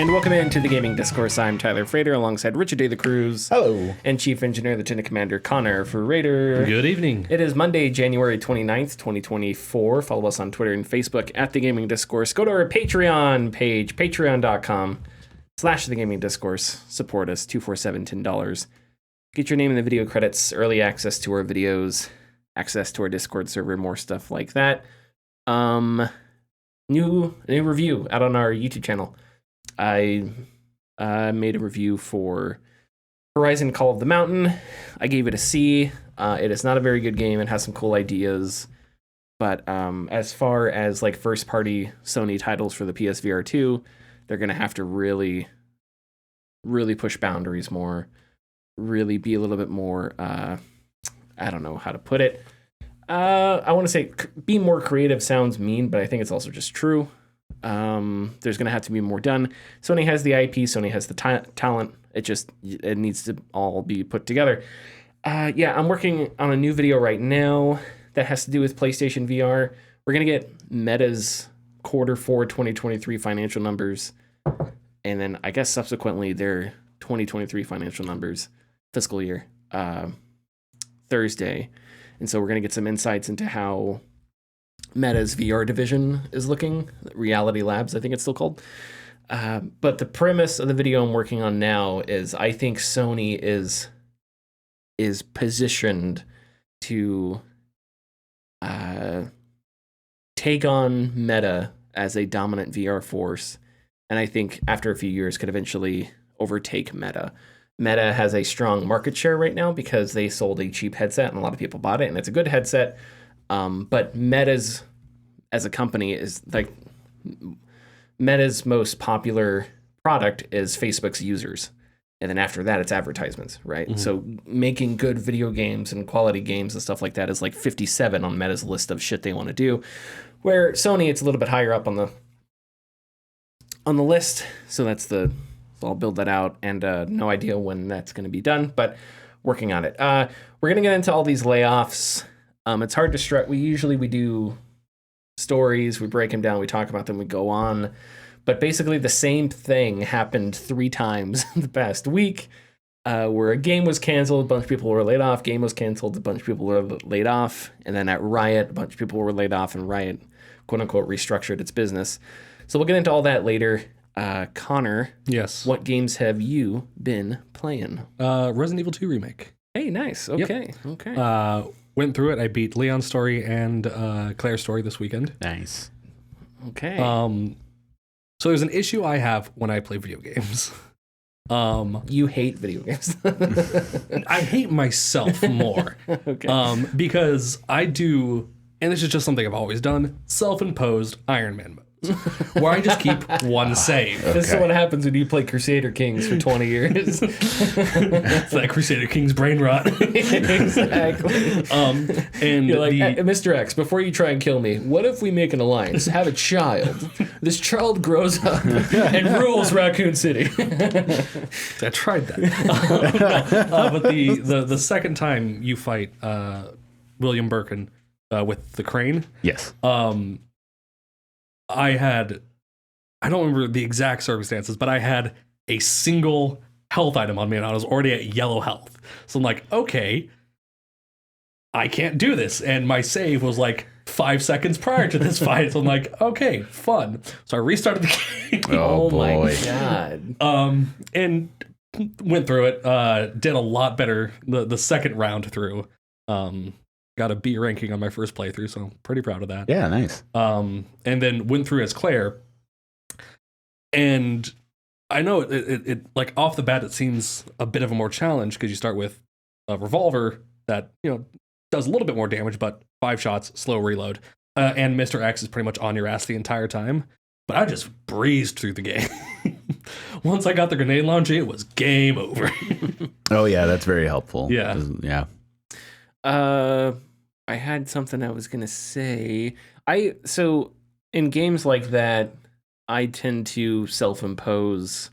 And welcome into the Gaming Discourse. I'm Tyler Frater alongside Richard A. the Cruz. Hello. And Chief Engineer, Lieutenant Commander Connor for Raider. Good evening. It is Monday, January 29th, 2024. Follow us on Twitter and Facebook at The Gaming Discourse. Go to our Patreon page, patreon.com/The Gaming Discourse. Support us, $247, $10. Get your name in the video credits, early access to our videos, access to our Discord server, more stuff like that. New review out on our YouTube channel. I made a review for Horizon Call of the Mountain. I gave it a C. It is not a very good game. It has some cool ideas. But as far as like first-party Sony titles for the PSVR 2, they're going to have to really push boundaries more. Really be a little bit more, I don't know how to put it. I want to say be more creative sounds mean, but I think it's also just true. There's going to have to be more done. Sony has the IP, Sony has the talent. It needs to all be put together. I'm working on a new video right now that has to do with PlayStation VR. We're going to get Meta's Q4 2023 financial numbers, and then I guess subsequently their 2023 financial numbers, fiscal year, Thursday. And so we're going to get some insights into how Meta's VR division is looking. Reality Labs, I think it's still called. But the premise of the video I'm working on now is I think Sony is positioned to take on Meta as a dominant VR force. And I think after a few years could eventually overtake Meta. Meta has a strong market share right now because they sold a cheap headset and a lot of people bought it, and it's a good headset. But Meta's, as a company, is like Meta's most popular product is Facebook's users. And then after that, it's advertisements, right? Mm-hmm. So making good video games and quality games and stuff like that is like 57 on Meta's list of shit they want to do. Where Sony, it's a little bit higher up on the list. So so I'll build that out, and no idea when that's going to be done, but working on it. We're going to get into all these layoffs. It's hard to stress. We do stories, we break them down, we talk about them, we go on. But basically the same thing happened 3 times in the past week, where a game was canceled, a bunch of people were laid off, game was canceled, a bunch of people were laid off, and then at Riot, a bunch of people were laid off, and Riot, quote-unquote, restructured its business. So we'll get into all that later. Connor, yes. What games have you been playing? Resident Evil 2 Remake. Hey, nice. Okay, yep. Okay. Went through it. I beat Leon's story and Claire's story this weekend. Nice. Okay. So there's an issue I have when I play video games. You hate video games. I hate myself more. Okay. Because I do, and this is just something I've always done, self-imposed Iron Man mode. Where I just keep one save. Okay. This is what happens when you play Crusader Kings for 20 years. It's that Crusader Kings brain rot. Exactly. And you're like, Mr. X, before you try and kill me, what if we make an alliance, have a child? This child grows up and rules Raccoon City. I tried that. But the second time you fight William Birkin with the crane. Yes. I don't remember the exact circumstances, but I had a single health item on me and I was already at yellow health. So I'm like, okay, I can't do this. And my save was like 5 seconds prior to this fight. So I'm like, okay, fun. So I restarted the game. Oh my God. And went through it, did a lot better the second round through. Got a B ranking on my first playthrough, so I'm pretty proud of that. Yeah, nice. And then went through as Claire. And I know it like off the bat, it seems a bit of a more challenge because you start with a revolver that, does a little bit more damage, but 5 shots, slow reload. And Mr. X is pretty much on your ass the entire time. But I just breezed through the game. Once I got the grenade launcher, it was game over. Oh, yeah, that's very helpful. Yeah. Yeah. I had something I was going to say. So in games like that, I tend to self-impose.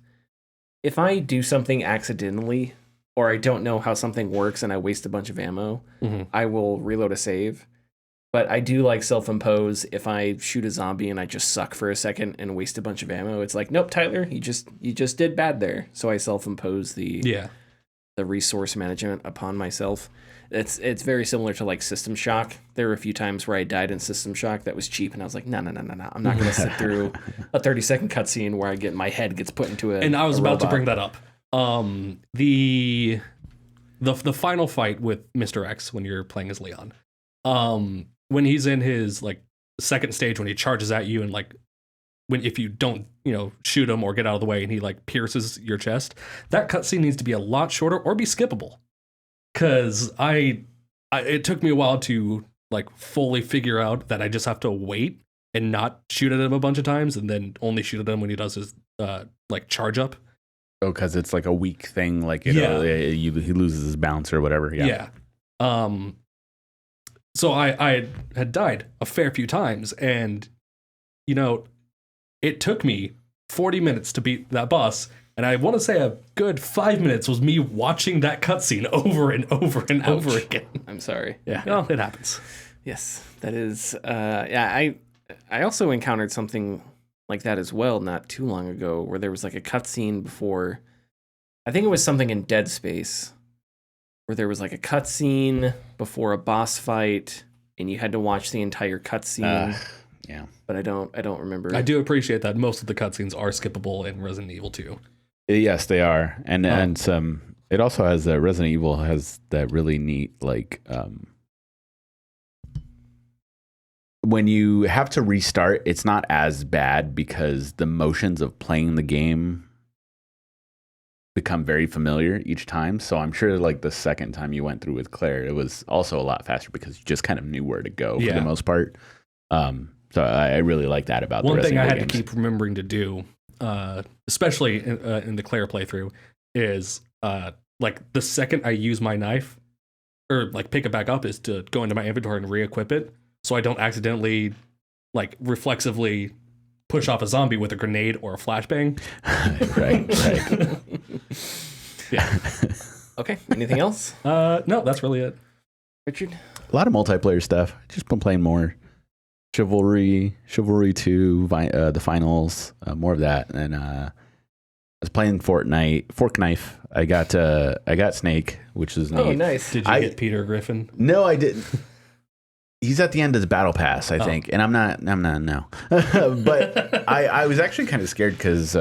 If I do something accidentally, or I don't know how something works and I waste a bunch of ammo, I will reload a save. But I do like self-impose. If I shoot a zombie and I just suck for a second and waste a bunch of ammo, it's like, nope, Tyler, you just did bad there. So I self-impose the resource management upon myself. It's very similar to like System Shock. There were a few times where I died in System Shock that was cheap, and I was like, no. I'm not going to sit through a 30-second cutscene where my head gets put into a And I was about to robot. bring that up. The final fight with Mr. X when you're playing as Leon. When he's in his like second stage, when he charges at you and like if you don't shoot him or get out of the way and he like pierces your chest, that cutscene needs to be a lot shorter or be skippable. Because it took me a while to like fully figure out that I just have to wait and not shoot at him a bunch of times and then only shoot at him when he does his like charge up. Oh, because it's like a weak thing. Like he loses his bounce or whatever. Yeah. So I had died a fair few times, and it took me 40 minutes to beat that boss, and I want to say a good 5 minutes was me watching that cutscene over and over and over again. I'm sorry. Yeah, well, it happens. Yes, that is. I also encountered something like that as well not too long ago, where there was like a cutscene before. I think it was something in Dead Space, where there was like a cutscene before a boss fight, and you had to watch the entire cutscene. Yeah, but I don't remember. I do appreciate that most of the cutscenes are skippable in Resident Evil 2. Yes, they are, and some. It also has Resident Evil has that really neat like when you have to restart, it's not as bad because the motions of playing the game become very familiar each time. So I'm sure like the second time you went through with Claire, it was also a lot faster because you just kind of knew where to go for the most part. So I really like that about one the thing I had games. to keep remembering to do, especially in the Claire playthrough, is like the second I use my knife or like pick it back up is to go into my inventory and re-equip it, so I don't accidentally like reflexively push off a zombie with a grenade or a flashbang. right. Yeah. Okay. Anything else? No, that's really it. Richard? A lot of multiplayer stuff. Just been playing more Chivalry 2, the finals, more of that. And I was playing Fortnite, Fork Knife. I got Snake, which is neat. Oh, nice. Did you get Peter Griffin? No, I didn't. He's at the end of the battle pass, I think, and I'm not no. But I was actually kind of scared because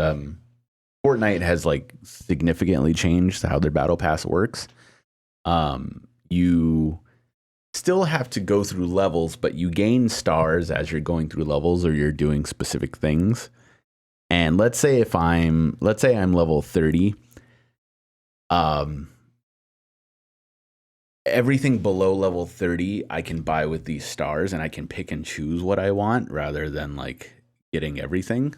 Fortnite has like significantly changed how their battle pass works. You still have to go through levels, but you gain stars as you're going through levels or you're doing specific things. And let's say I'm level 30, everything below level 30 I can buy with these stars, and I can pick and choose what I want rather than like getting everything,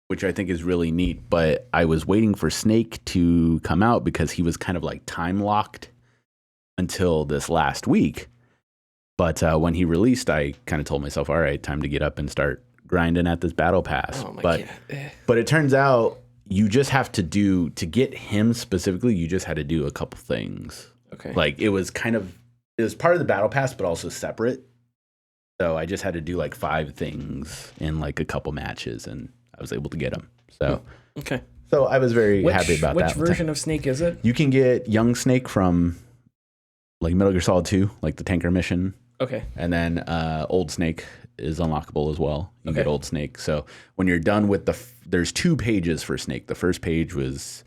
which I think is really neat. But I was waiting for Snake to come out because he was kind of like time locked until this last week. But when he released, I kind of told myself, all right, time to get up and start grinding at this battle pass. Oh my but God. But it turns out you just have to get him specifically, you just had to do a couple things. Okay. Like it was part of the battle pass, but also separate. So I just had to do like 5 things in like a couple matches, and I was able to get them. So okay. So I was very happy about that. Which version of Snake is it? You can get young Snake from like Metal Gear Solid 2, like the tanker mission. Okay. And then old Snake is unlockable as well. You Okay. get old Snake. So when you're done with there's 2 pages for Snake. The first page was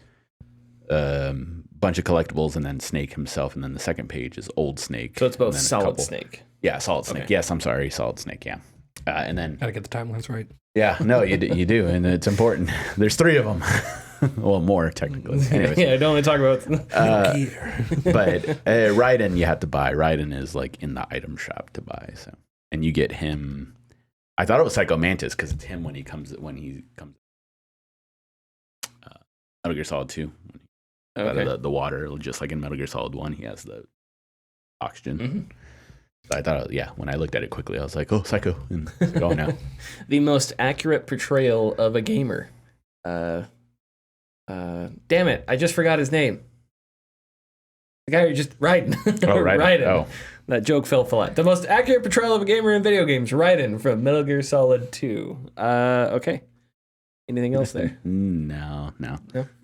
bunch of collectibles and then Snake himself, and then the second page is old Snake. So it's both and then a Solid couple- Snake. Yeah, Solid Snake. Okay. Yes, I'm sorry, Solid Snake. Yeah, and then Gotta get the timelines right. yeah, no, you do, and it's important. There's 3 of them. Well, more technically. Anyways. Yeah, I don't want to talk about But Raiden you have to buy. Raiden is like in the item shop to buy. So, and you get him. I thought it was Psycho Mantis because it's him when he comes. Metal Gear Solid 2. Out of the water, just like in Metal Gear Solid 1, he has the oxygen. Mm-hmm. So I thought, when I looked at it quickly, I was like, oh, Psycho. And I was like, oh, no. The most accurate portrayal of a gamer. Damn it, I just forgot his name. The guy who just riding. Oh, right. Oh. That joke fell flat. The most accurate portrayal of a gamer in video games. Raiden from Metal Gear Solid 2. Okay. Anything else there? No.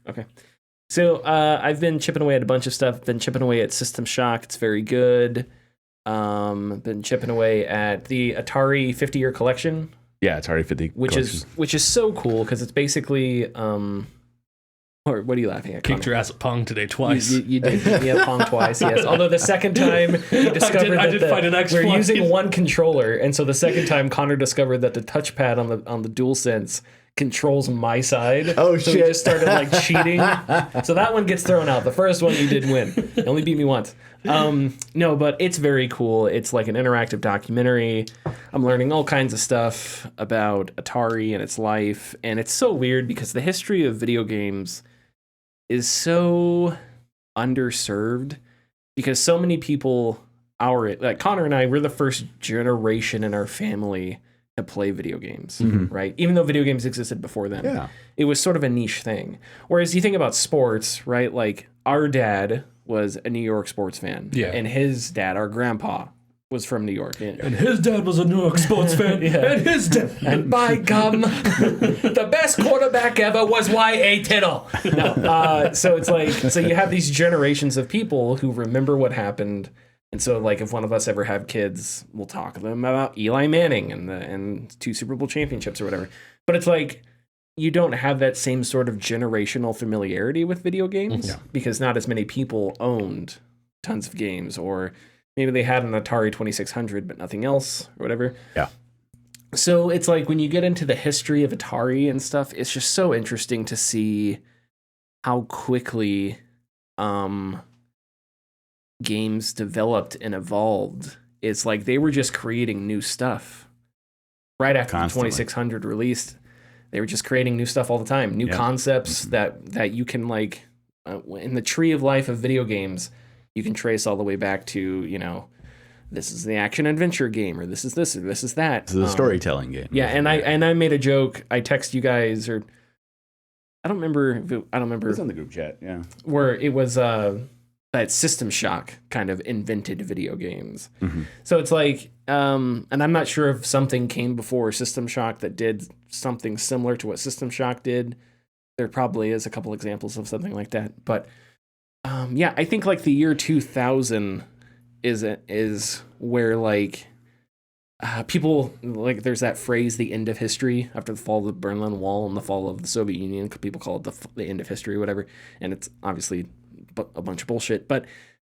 Okay. So I've been chipping away at a bunch of stuff. Been chipping away at System Shock. It's very good. Been chipping away at the Atari 50-year collection. Yeah, Atari 50 collection. Which is so cool because it's basically or what are you laughing at? Kicked your ass at Pong today twice. You did beat me at Pong twice, yes. Although the second time you discovered we're using one controller, and so the second time Connor discovered that the touchpad on the DualSense controls my side. Oh, so shit. we just started like cheating. So that one gets thrown out. The first one you did win. You only beat me once. No, but it's very cool. It's like an interactive documentary. I'm learning all kinds of stuff about Atari and its life, and it's so weird because the history of video games is so underserved because so many people like Connor and I, we're the first generation in our family to play video games, right? Even though video games existed before them. Yeah. It was sort of a niche thing. Whereas you think about sports, right? Like our dad was a New York sports fan. Yeah. And his dad, our grandpa, was from New York. And his dad was a New York sports fan. Yeah. And his dad. And by gum, the best quarterback ever was Y.A. Tittle. No, so it's like, so you have these generations of people who remember what happened. And so, like, if one of us ever have kids, we'll talk to them about Eli Manning and 2 Super Bowl championships or whatever. But it's like, you don't have that same sort of generational familiarity with video games because not as many people owned tons of games, or maybe they had an Atari 2600 but nothing else or whatever. Yeah. So it's like when you get into the history of Atari and stuff, it's just so interesting to see how quickly games developed and evolved. It's like they were just creating new stuff right after Constantly. the 2600 released. They were just creating new stuff all the time, new concepts that you can like in the tree of life of video games. You can trace all the way back to, you know, this is the action adventure game, or this is this, or this is that. This is a storytelling game. Yeah, and I made a joke. I text you guys, or I don't remember. It was on the group chat. Yeah. Where it was that System Shock kind of invented video games. So it's like, and I'm not sure if something came before System Shock that did something similar to what System Shock did. There probably is a couple examples of something like that, but yeah, I think like the year 2000 is where like people, like there's that phrase, the end of history, after the fall of the Berlin Wall and the fall of the Soviet Union. People call it the end of history or whatever, and it's obviously a bunch of bullshit, but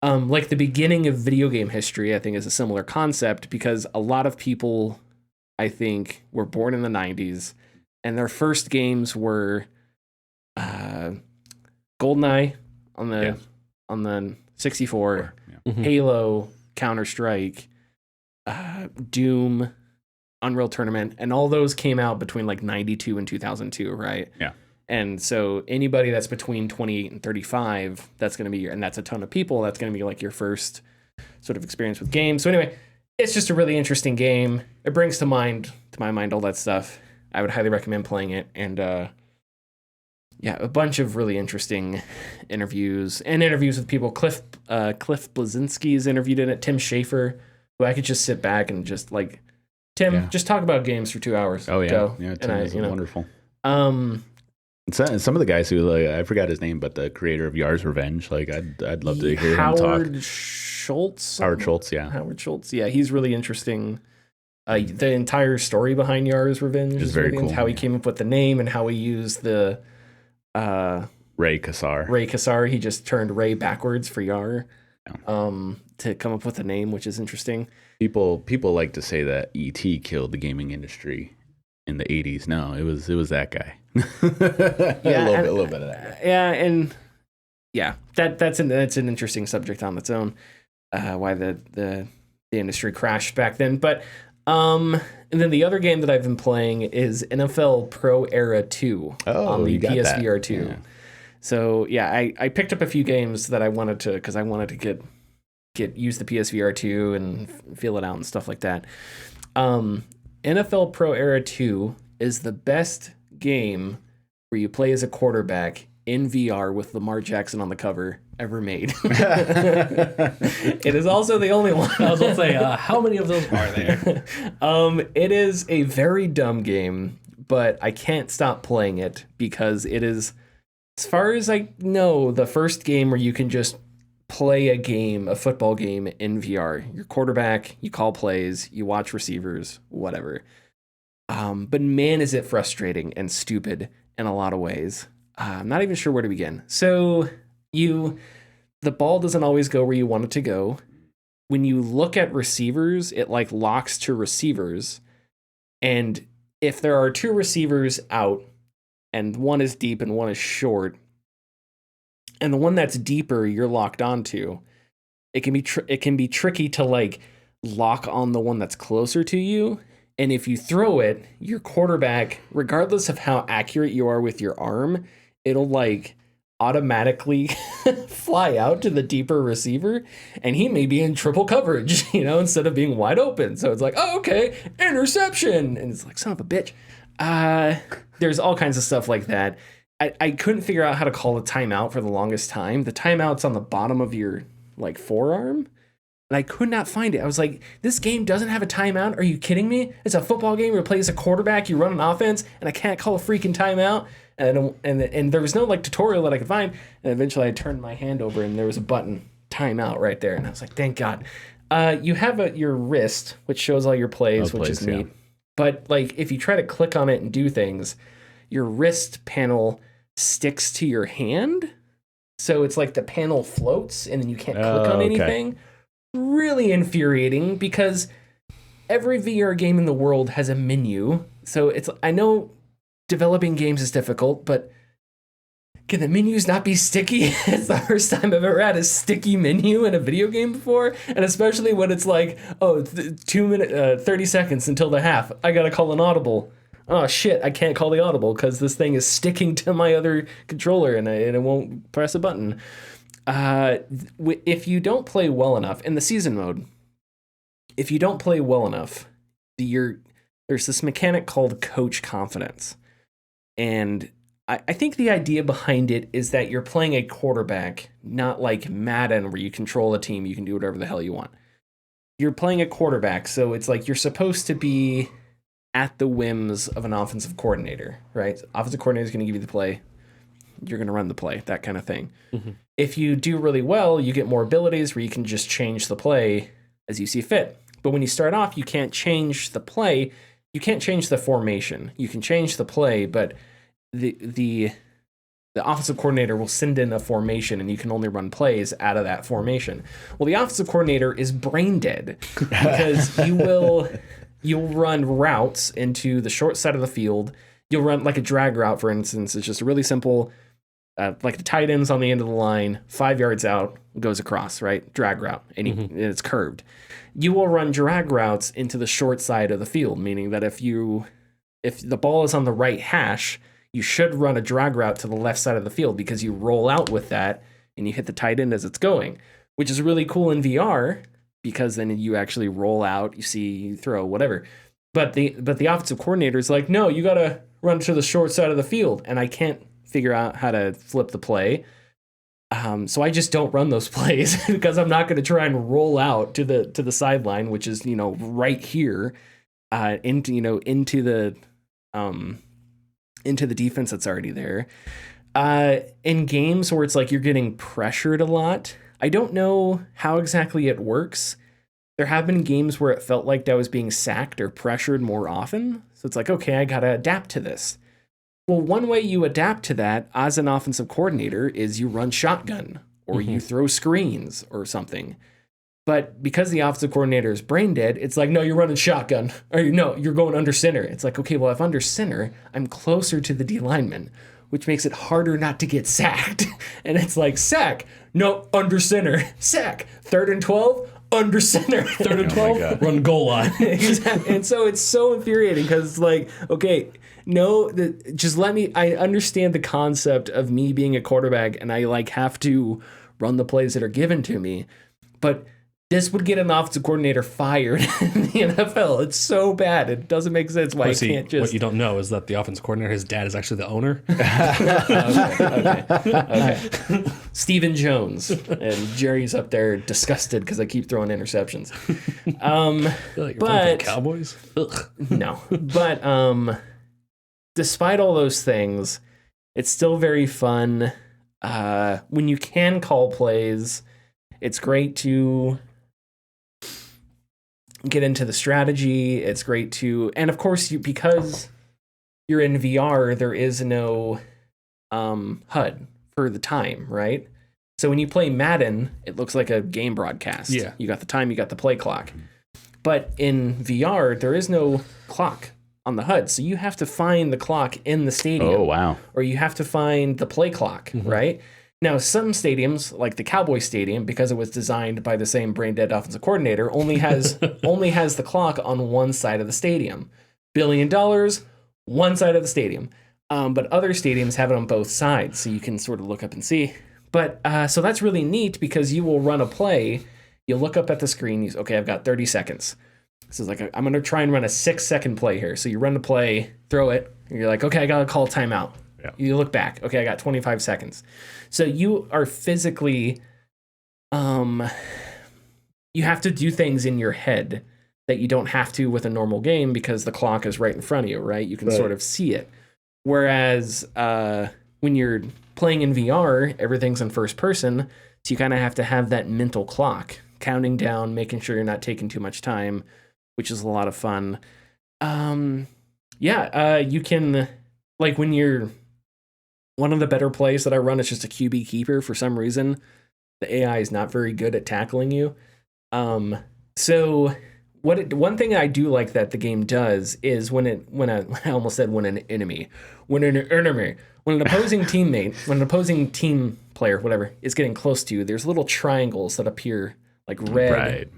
like the beginning of video game history, I think, is a similar concept because a lot of people, I think, were born in the 90s and their first games were GoldenEye on the 64, Halo, Counter-Strike, Doom, Unreal Tournament, and all those came out between like 92 and 2002, right? Yeah. And so anybody that's between 28 and 35, that's going to be and that's a ton of people, that's going to be like your first sort of experience with games. So anyway, it's just a really interesting game. It brings to my mind all that stuff. I would highly recommend playing it. And yeah, a bunch of really interesting interviews with people. Cliff Blazinski's interviewed in it. Tim Schafer, who I could just sit back and just like, Tim, just talk about games for 2 hours. Oh yeah, Go. yeah. Tim is wonderful. And some of the guys who, like, I forgot his name, but the creator of Yar's Revenge, like I'd love to hear him talk. Howard Schultz, yeah, he's really interesting. The entire story behind Yar's Revenge is very really cool. How he came up with the name and how he used the Ray Kassar. He just turned Ray backwards for Yar, to come up with the name, which is interesting. People like to say that E.T. killed the gaming industry in the 80s. No, it was that guy. Yeah, a little bit of that guy. Yeah, and yeah, that's an interesting subject on its own. Why the industry crashed back then, but and then the other game that I've been playing is NFL Pro Era 2 on the PSVR 2. Yeah. So yeah, I picked up a few games that I wanted to, because I wanted to use the PSVR 2 and feel it out and stuff like that. NFL Pro Era 2 is the best game where you play as a quarterback in VR with Lamar Jackson on the cover ever made. It is also the only one. I was going to say, how many of those are there? It is a very dumb game, but I can't stop playing it because it is, as far as I know, the first game where you can just play a football game in VR. You're quarterback, you call plays, you watch receivers, whatever. But man, is it frustrating and stupid in a lot of ways. I'm not even sure where to begin. So the ball doesn't always go where you want it to go. When you look at receivers, it like locks to receivers. And if there are two receivers out and one is deep and one is short, and the one that's deeper you're locked onto, it can be tricky to like lock on the one that's closer to you. And if you throw it, your quarterback, regardless of how accurate you are with your arm, it'll like automatically fly out to the deeper receiver, and he may be in triple coverage, instead of being wide open. So it's like, oh, okay, interception. And it's like, son of a bitch. There's all kinds of stuff like that. I couldn't figure out how to call a timeout for the longest time. The timeout's on the bottom of your like forearm, and I could not find it. I was like, this game doesn't have a timeout? Are you kidding me? It's a football game where you play as a quarterback, you run an offense, and I can't call a freaking timeout. And there was no like tutorial that I could find. And eventually I turned my hand over and there was a button, timeout, right there. And I was like, thank God. You have your wrist, which shows all your plays, which is neat. But like if you try to click on it and do things, your wrist panel sticks to your hand. So it's like the panel floats and then you can't click on anything. Really infuriating because every VR game in the world has a menu. So I know developing games is difficult, but can the menus not be sticky? It's the first time I've ever had a sticky menu in a video game before, and especially when it's like, 30 seconds until the half. I gotta call an audible. Oh shit, I can't call the audible because this thing is sticking to my other controller and it won't press a button. If you don't play well enough in the season mode, if you don't play well enough, there's this mechanic called coach confidence. And I think the idea behind it is that you're playing a quarterback, not like Madden where you control a team, you can do whatever the hell you want. You're playing a quarterback, so it's like you're supposed to be at the whims of an offensive coordinator, right? Offensive coordinator is going to give you the play. You're going to run the play, that kind of thing. Mm-hmm. If you do really well, you get more abilities where you can just change the play as you see fit. But when you start off, you can't change the play. You can't change the formation. You can change the play, but the offensive coordinator will send in a formation and you can only run plays out of that formation. Well, the offensive coordinator is brain dead because you'll run routes into the short side of the field. You'll run like a drag route, for instance. It's just a really simple, like the tight end's on the end of the line, 5 yards out, goes across, right? Drag route, and it's curved. You will run drag routes into the short side of the field, meaning that if the ball is on the right hash, you should run a drag route to the left side of the field because you roll out with that and you hit the tight end as it's going, which is really cool in VR because then you actually roll out, you throw, whatever. But the offensive coordinator is like, no, you got to run to the short side of the field, and I can't figure out how to flip the play. So I just don't run those plays because I'm not going to try and roll out to the sideline, which is right here, into the defense that's already there. In games where it's like you're getting pressured a lot, I don't know how exactly it works. There have been games where it felt like I was being sacked or pressured more often. So it's like, okay, I got to adapt to this. Well, one way you adapt to that as an offensive coordinator is you run shotgun or you throw screens or something. But because the offensive coordinator is brain dead, it's like, no, you're running shotgun, or no, you're going under center. It's like, okay, well, if under center, I'm closer to the D lineman, which makes it harder not to get sacked. And it's like, sack, no, under center, sack, 3rd and 12, under center, 3rd and 12, run goal line. And so it's so infuriating because it's like, okay, no, just let me, I understand the concept of me being a quarterback and I like have to run the plays that are given to me, but this would get an offensive coordinator fired in the NFL. It's so bad. It doesn't make sense why you can't just... What you don't know is that the offensive coordinator, his dad is actually the owner. Okay. Stephen Jones. And Jerry's up there disgusted because I keep throwing interceptions. But the Cowboys? Ugh. No. But despite all those things, it's still very fun. When you can call plays, it's great to get into the strategy. It's great to, and of course, because you're in VR, there is no HUD for the time, right? So when you play Madden, it looks like a game broadcast. Yeah. You got the time, you got the play clock. But in VR, there is no clock on the HUD. So you have to find the clock in the stadium. Oh, wow. Or you have to find the play clock, right? Now, some stadiums, like the Cowboys Stadium, because it was designed by the same brain-dead offensive coordinator, only has the clock on one side of the stadium. $1 billion, one side of the stadium. But other stadiums have it on both sides, so you can sort of look up and see. But so that's really neat because you will run a play, you look up at the screen, okay, I've got 30 seconds. This is like, I'm going to try and run a 6-second play here. So you run the play, throw it, and you're like, okay, I got to call timeout. Yeah. You look back. Okay, I got 25 seconds. So you are physically, you have to do things in your head that you don't have to with a normal game because the clock is right in front of you, right? You can sort of see it. Whereas when you're playing in VR, everything's in first person. So you kind of have to have that mental clock counting down, making sure you're not taking too much time, which is a lot of fun. You can, like when you're, one of the better plays that I run is just a QB keeper. For some reason, the AI is not very good at tackling you. So one thing I do like that the game does is when an opposing teammate, when an opposing team player, whatever, is getting close to you, there's little triangles that appear like red,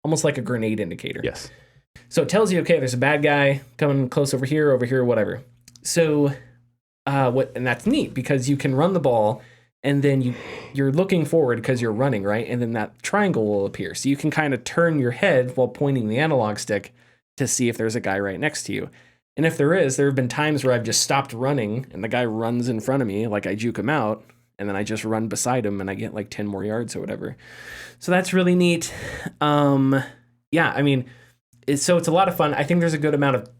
almost like a grenade indicator. Yes. So it tells you, okay, there's a bad guy coming close over here, whatever. So and that's neat because you can run the ball and then you're looking forward because you're running, right? And then that triangle will appear. So you can kind of turn your head while pointing the analog stick to see if there's a guy right next to you. And if there is, there have been times where I've just stopped running and the guy runs in front of me, like I juke him out, and then I just run beside him and I get like 10 more yards or whatever. So that's really neat. It's a lot of fun. I think there's a good amount of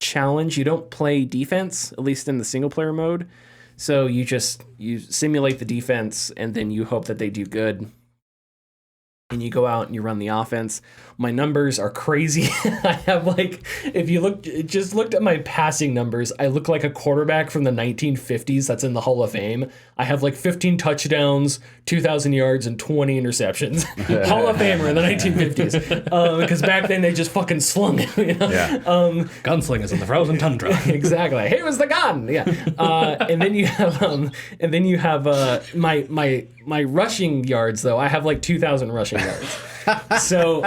challenge. You don't play defense, at least in the single player mode. So you simulate the defense and then you hope that they do good. And you go out and you run the offense. My numbers are crazy. I have if you looked at my passing numbers, I look like a quarterback from the 1950s that's in the Hall of Fame. I have 15 touchdowns, 2,000 yards, and 20 interceptions. Hall of Famer in the 1950s. Because back then they just fucking slung it. You know? Yeah. Gunslingers in the frozen tundra. Exactly. Here was the gun. Yeah. And then you have my rushing yards though. I have 2,000 rushing yards. So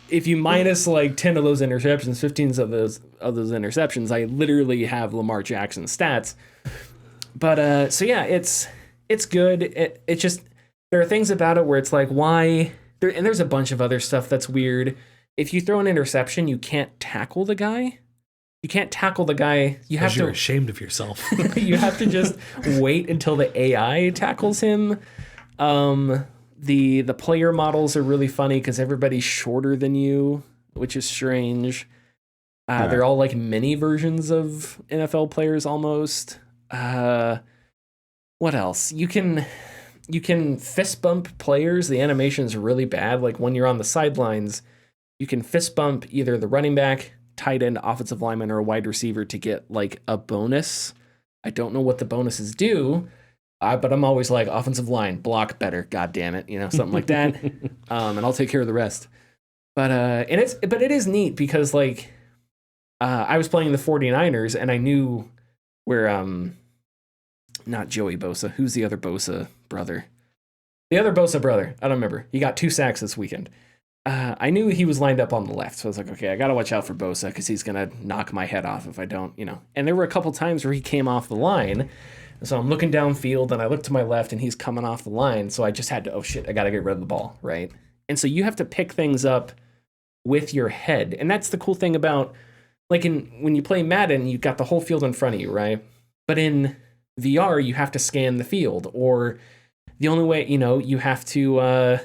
if you minus 10 of those interceptions, 15 of those interceptions, I literally have Lamar Jackson stats. But it's good. It just, there are things about it where it's why there, and there's a bunch of other stuff that's weird. If you throw an interception, you can't tackle the guy. You can't tackle the guy. You're ashamed of yourself. You have to just wait until the AI tackles him. The player models are really funny because everybody's shorter than you, which is strange. They're all mini versions of NFL players almost. What else? You can fist bump players. The animation is really bad. When you're on the sidelines, you can fist bump either the running back, tight end, offensive lineman, or a wide receiver to get a bonus. I don't know what the bonuses do. But I'm always offensive line, block better, god damn it, something like that. And I'll take care of the rest. But it is neat because I was playing the 49ers and I knew where not Joey Bosa, who's the other Bosa brother? The other Bosa brother, I don't remember. He got 2 sacks this weekend. I knew he was lined up on the left, so I was okay, I gotta watch out for Bosa because he's gonna knock my head off if I don't, And there were a couple times where he came off the line. So I'm looking downfield and I look to my left and he's coming off the line. So I just had to, oh shit, I got to get rid of the ball, right? And so you have to pick things up with your head. And that's the cool thing about, like, when you play Madden, you've got the whole field in front of you, right? But in VR, you have to scan the field, or the only way, you have to,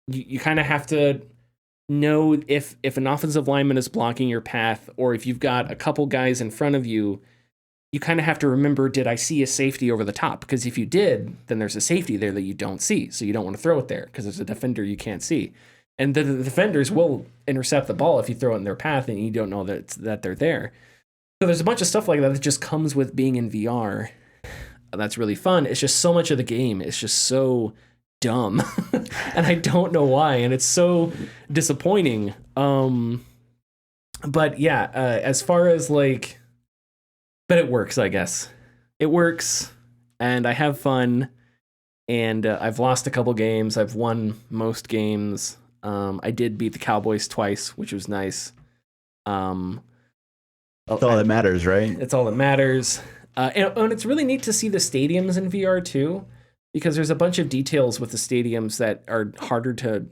you kind of have to know if an offensive lineman is blocking your path, or if you've got a couple guys in front of you, you kind of have to remember, did I see a safety over the top? Because if you did, then there's a safety there that you don't see. So you don't want to throw it there because there's a defender you can't see. And the defenders will intercept the ball if you throw it in their path and you don't know that they're there. So there's a bunch of stuff like that just comes with being in VR. That's really fun. It's just so much of the game. It's just so dumb. And I don't know why. And it's so disappointing. But yeah, as far as like, but it works, I guess. It works, and I have fun, and I've lost a couple games. I've won most games. I did beat the Cowboys twice, which was nice. That's all that matters, right? It's all that matters. And it's really neat to see the stadiums in VR, too, because there's a bunch of details with the stadiums that are harder to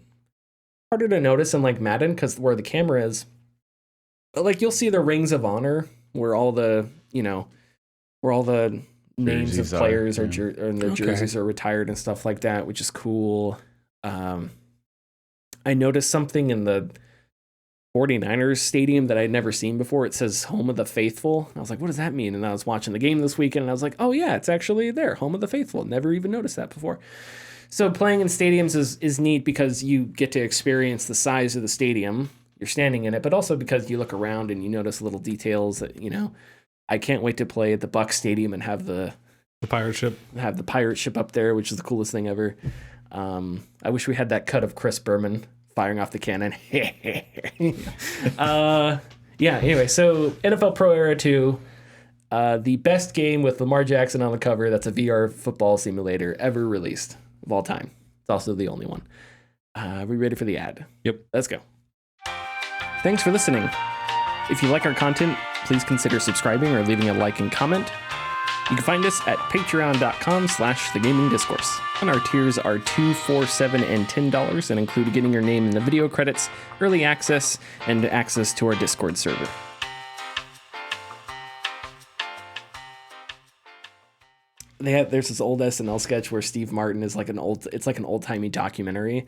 notice in, like, Madden, because where the camera is. Like, you'll see the Rings of Honor, where all the names Jerseys of players are, and their jerseys are retired and stuff like that, which is cool. I noticed something in the 49ers stadium that I'd never seen before. It says Home of the Faithful. I was like, what does that mean? And I was watching the game this weekend and I was like, oh yeah, it's actually there. Home of the Faithful. Never even noticed that before. So playing in stadiums is neat because you get to experience the size of the stadium. You're standing in it, but also because you look around and you notice little details that, I can't wait to play at the Bucs Stadium and have the pirate ship. Have the pirate ship up there, which is the coolest thing ever. I wish we had that cut of Chris Berman firing off the cannon. Anyway, so NFL Pro Era 2, the best game with Lamar Jackson on the cover. That's a VR football simulator ever released of all time. It's also the only one. Are we ready for the ad? Yep. Let's go. Thanks for listening. If you like our content, please consider subscribing or leaving a like and comment. You can find us at patreon.com/thegamingdiscourse. And our tiers are $2, $4, $7, and $10 and include getting your name in the video credits, early access, and access to our Discord server. There's this old SNL sketch where Steve Martin is like an old-timey documentary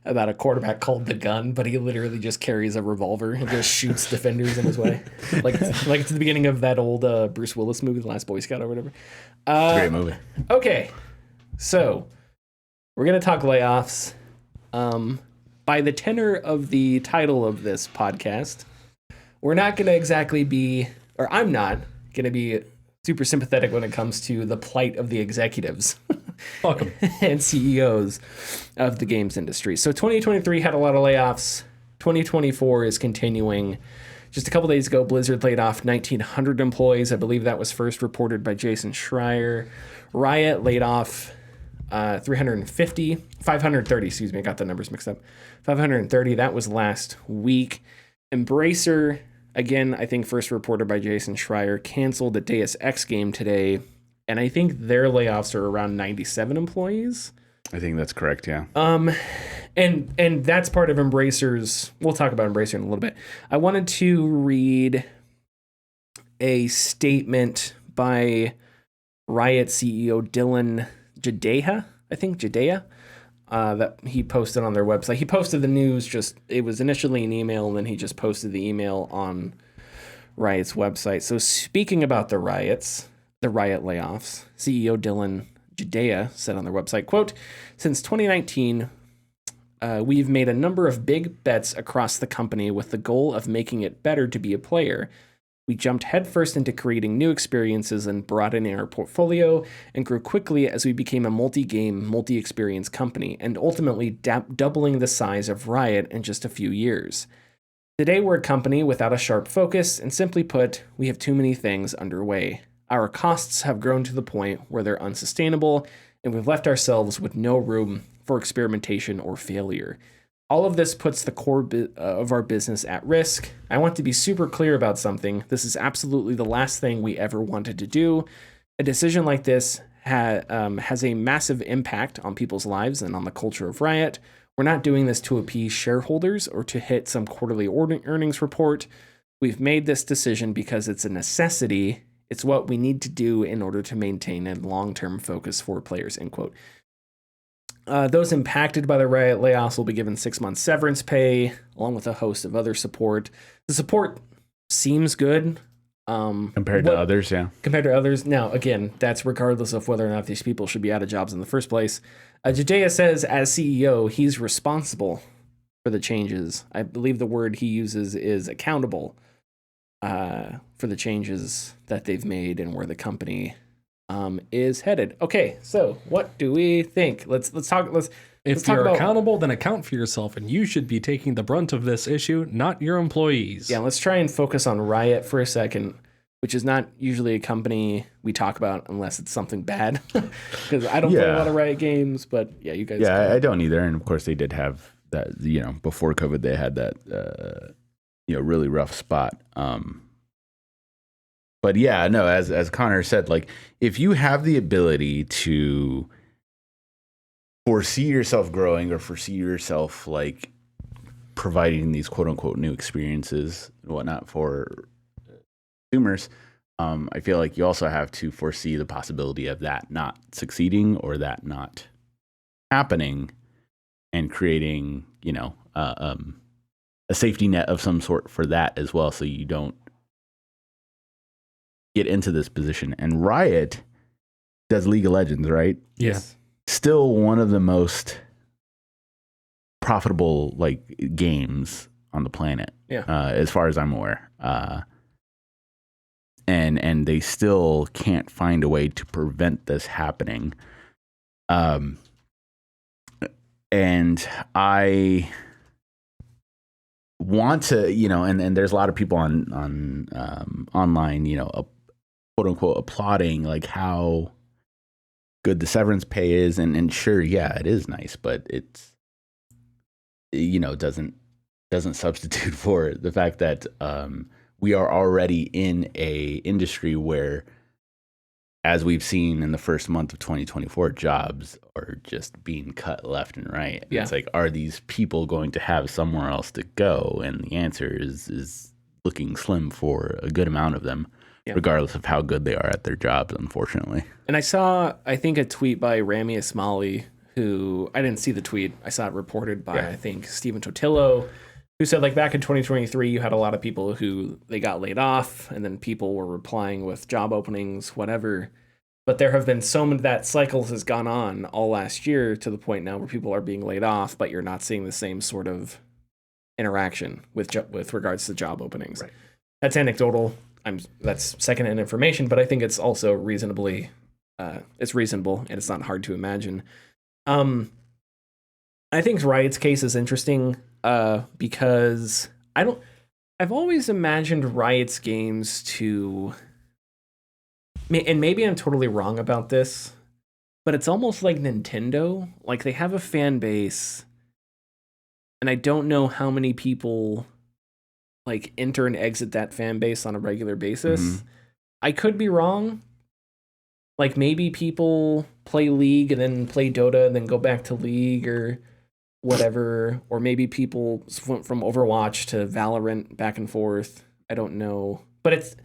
about a quarterback called The Gun, but he literally just carries a revolver and just shoots defenders in his way. Like it's the beginning of that old Bruce Willis movie, The Last Boy Scout or whatever. It's a great movie. Okay, so we're going to talk layoffs. By the tenor of the title of this podcast, we're not going to exactly be, or I'm not going to be super sympathetic when it comes to the plight of the executives. Welcome. And CEOs of the games industry. So 2023 had a lot of layoffs. 2024 is continuing. Just a couple days ago, Blizzard laid off 1,900 employees. I believe that was first reported by Jason Schreier. Riot laid off 530, excuse me, I got the numbers mixed up. 530, that was last week. Embracer, again, I think first reported by Jason Schreier, canceled the Deus Ex game today. And I think their layoffs are around 97 employees. I think that's correct, yeah. And that's part of Embracer's. We'll talk about Embracer in a little bit. I wanted to read a statement by Riot CEO Dylan Jadea, that he posted on their website. He posted the news, it was initially an email, and then he just posted the email on Riot's website. So speaking about the Riot layoffs, CEO Dylan Jadea said on their website, quote, "Since 2019, we've made a number of big bets across the company with the goal of making it better to be a player. We jumped headfirst into creating new experiences and broadening our portfolio and grew quickly as we became a multi-game, multi-experience company and ultimately doubling the size of Riot in just a few years. Today, we're a company without a sharp focus, and simply put, we have too many things underway. Our costs have grown to the point where they're unsustainable, and we've left ourselves with no room for experimentation or failure. All of this puts the core of our business at risk. I want to be super clear about something. This is absolutely the last thing we ever wanted to do. A decision like this has a massive impact on people's lives and on the culture of Riot. We're not doing this to appease shareholders or to hit some quarterly earnings report. We've made this decision because it's a necessity. It's what we need to do in order to maintain a long-term focus for players, end quote. Those impacted by the Riot layoffs will be given 6 months severance pay, along with a host of other support. The support seems good. Compared to others, yeah. Compared to others. Now, again, that's regardless of whether or not these people should be out of jobs in the first place. Judea says, as CEO, he's responsible for the changes. I believe the word he uses is accountable for the changes that they've made and where the company is headed. Okay, so what do we think? Let's talk. If you're accountable, then account for yourself, and you should be taking the brunt of this issue, not your employees. Yeah, let's try and focus on Riot for a second, which is not usually a company we talk about unless it's something bad. Because I don't play a lot of Riot games, but yeah, you guys. Yeah, I don't either. And of course, they did have that. Before COVID, they had that really rough spot. But yeah, no, as Connor said, like if you have the ability to foresee yourself growing or foresee yourself like providing these quote unquote new experiences and whatnot for consumers, I feel like you also have to foresee the possibility of that not succeeding or that not happening, and creating, a safety net of some sort for that as well, so you don't get into this position. And Riot does League of Legends, right? Yes. Still one of the most profitable like games on the planet. Yeah. As far as I'm aware. And they still can't find a way to prevent this happening. And I want to, and there's a lot of people on online, quote unquote applauding like how good the severance pay is, and sure, yeah, it is nice, but it's doesn't substitute for the fact that we are already in a industry where, as we've seen in the first month of 2024, jobs are just being cut left and right. Yeah. It's like, are these people going to have somewhere else to go? And the answer is looking slim for a good amount of them, regardless of how good they are at their jobs, unfortunately. And I saw, I think, a tweet by Rami Ismaili, who, I didn't see the tweet. I saw it reported by, I think, Stephen Totillo, who said, like, back in 2023, you had a lot of people who they got laid off, and then people were replying with job openings, whatever. But there have been so many, that cycle has gone on all last year to the point now where people are being laid off, but you're not seeing the same sort of interaction with regards to job openings. Right. That's anecdotal. That's secondhand information, but I think it's also reasonably, it's reasonable and it's not hard to imagine. I think Riot's case is interesting because I've always imagined Riot's games to, and maybe I'm totally wrong about this, but it's almost like Nintendo. Like they have a fan base, and I don't know how many people like enter and exit that fan base on a regular basis. Mm-hmm. I could be wrong. Like maybe people play League and then play Dota and then go back to League or whatever. Or maybe people went from Overwatch to Valorant back and forth. I don't know. But it's,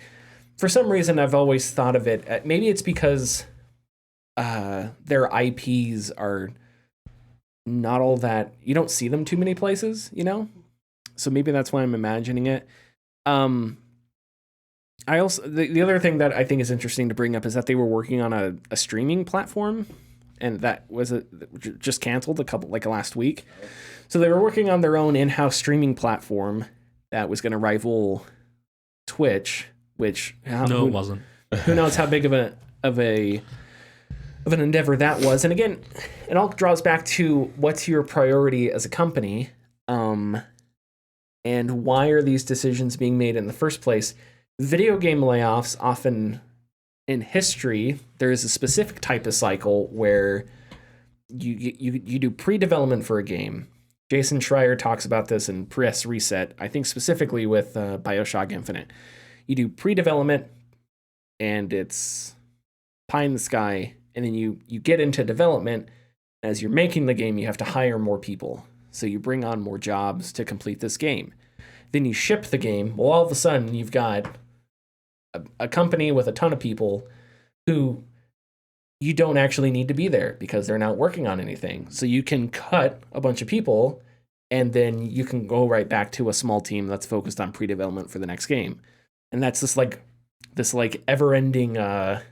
for some reason, I've always thought of it. Maybe it's because their IPs are not all that, you don't see them too many places, So maybe that's why I'm imagining it. I also, the other thing that I think is interesting to bring up is that they were working on a streaming platform, and that was just canceled last week. So they were working on their own in-house streaming platform that was going to rival Twitch, which it wasn't. Who knows how big of an endeavor that was. And again, it all draws back to what's your priority as a company, and why are these decisions being made in the first place? Video game layoffs, often in history, there is a specific type of cycle where you do pre-development for a game. Jason Schreier talks about this in Press Reset, I think specifically with BioShock Infinite. You do pre-development, and it's pie in the sky, and then you get into development. As you're making the game, you have to hire more people. So you bring on more jobs to complete this game. Then you ship the game. Well, all of a sudden, you've got a company with a ton of people who you don't actually need to be there because they're not working on anything. So you can cut a bunch of people, and then you can go right back to a small team that's focused on pre-development for the next game. And that's this ever-ending ebb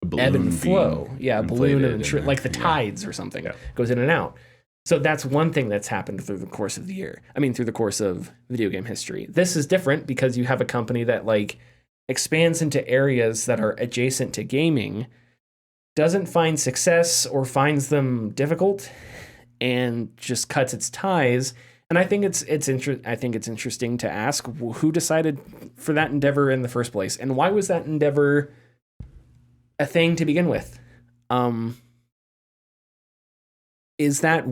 and flow. Yeah, balloon and like the tides or something goes in and out. So that's one thing that's happened through the course of the year. I mean, through the course of video game history. This is different because you have a company that like expands into areas that are adjacent to gaming, doesn't find success or finds them difficult, and just cuts its ties. And I think it's interesting to ask who decided for that endeavor in the first place, and why was that endeavor a thing to begin with? Is it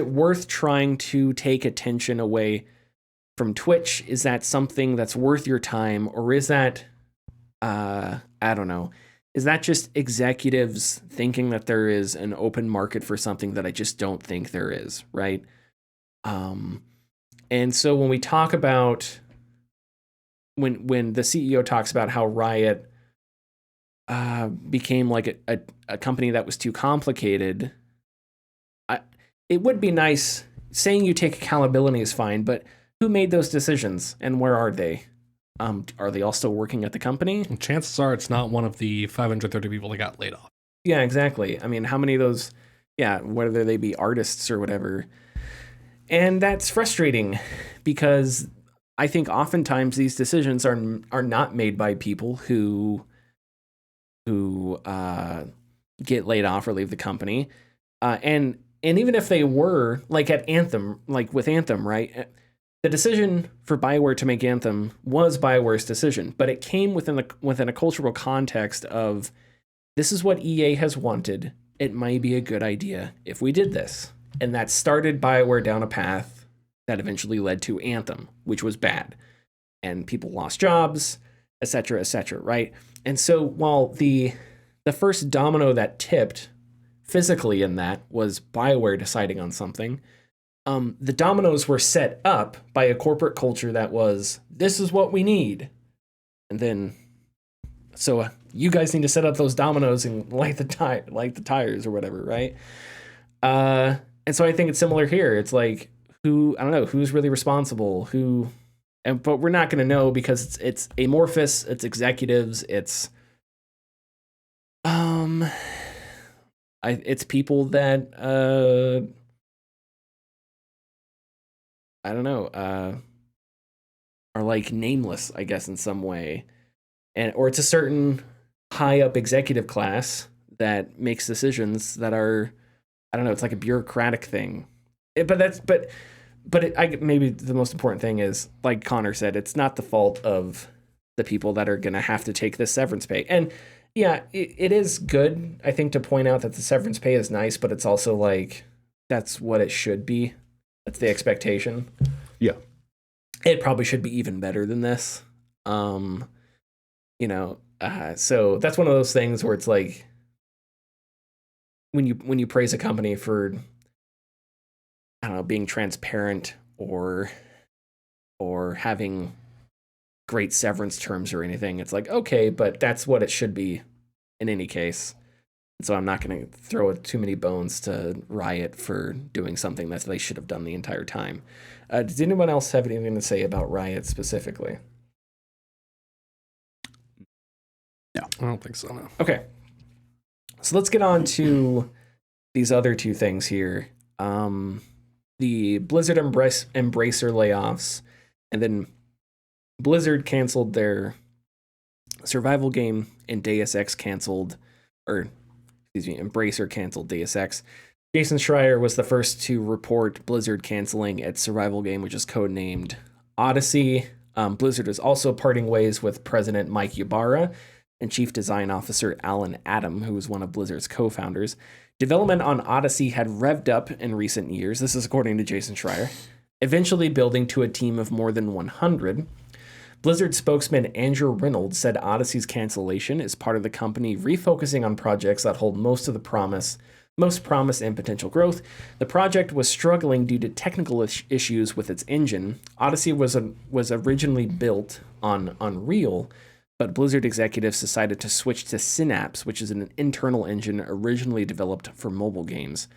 worth trying to take attention away from Twitch? Is that something that's worth your time, or is that I don't know. Is that just executives thinking that there is an open market for something that I just don't think there is, right? And so when we talk about when the CEO talks about how Riot became like a company that was too complicated, it would be nice. Saying you take accountability is fine, but who made those decisions and where are they? Are they all still working at the company? And chances are it's not one of the 530 people that got laid off. Yeah, exactly. I mean, how many of those, whether they be artists or whatever. And that's frustrating because I think oftentimes these decisions are not made by people who get laid off or leave the company. And even if they were, like at Anthem, like with Anthem, right? The decision for BioWare to make Anthem was BioWare's decision, but it came within a cultural context of, this is what EA has wanted. It might be a good idea if we did this. And that started BioWare down a path that eventually led to Anthem, which was bad. And people lost jobs, et cetera, right? And so while the first domino that tipped physically in that was BioWare deciding on something, the dominoes were set up by a corporate culture that was, this is what we need. And then, so you guys need to set up those dominoes and light the tires or whatever, right? And so I think it's similar here. It's like, I don't know, who's really responsible, but we're not going to know because it's amorphous, it's executives, it's people that, I don't know, are like nameless, I guess, in some way. Or it's a certain high up executive class that makes decisions that are, I don't know, it's like a bureaucratic thing. Maybe the most important thing is, like Connor said, it's not the fault of the people that are going to have to take this severance pay. And yeah, it is good, I think, to point out that the severance pay is nice, but it's also like, that's what it should be. That's the expectation. Yeah. It probably should be even better than this. So that's one of those things where it's like, when you praise a company for, I don't know, being transparent or having great severance terms or anything, it's like, okay, but that's what it should be in any case. So I'm not going to throw too many bones to Riot for doing something that they should have done the entire time. Does anyone else have anything to say about Riot specifically? No, I don't think so, no. Okay. So let's get on to these other two things here. The Blizzard Embracer layoffs, and then Blizzard canceled their survival game, and Deus Ex canceled, Embracer canceled Deus Ex. Jason Schreier was the first to report Blizzard canceling its survival game, which is codenamed Odyssey. Blizzard is also parting ways with President Mike Ybarra and Chief Design Officer Alan Adam, who was one of Blizzard's co-founders. Development on Odyssey had revved up in recent years, this is according to Jason Schreier, eventually building to a team of more than 100. Blizzard spokesman Andrew Reynolds said Odyssey's cancellation is part of the company refocusing on projects that hold most of the promise most promise and potential growth. The project was struggling due to technical issues with its engine. Odyssey was originally built on Unreal, but Blizzard executives decided to switch to Synapse, which is an internal engine originally developed for mobile games.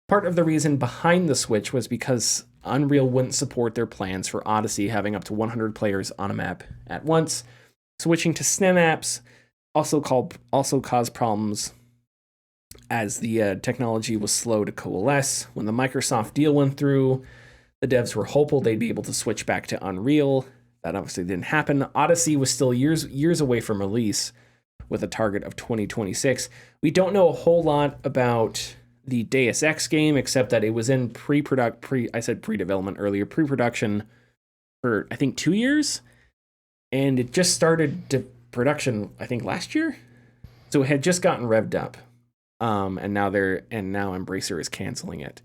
Part of the reason behind the switch was because Unreal wouldn't support their plans for Odyssey having up to 100 players on a map at once. Switching to Synapse also caused problems as the technology was slow to coalesce. When the Microsoft deal went through, the devs were hopeful they'd be able to switch back to Unreal. That obviously didn't happen. Odyssey was still years away from release, with a target of 2026. We don't know a whole lot about the Deus Ex game, except that it was in pre-development earlier, pre-production for, I think, 2 years. And it just started production, I think, last year. So it had just gotten revved up. And now Embracer is canceling it.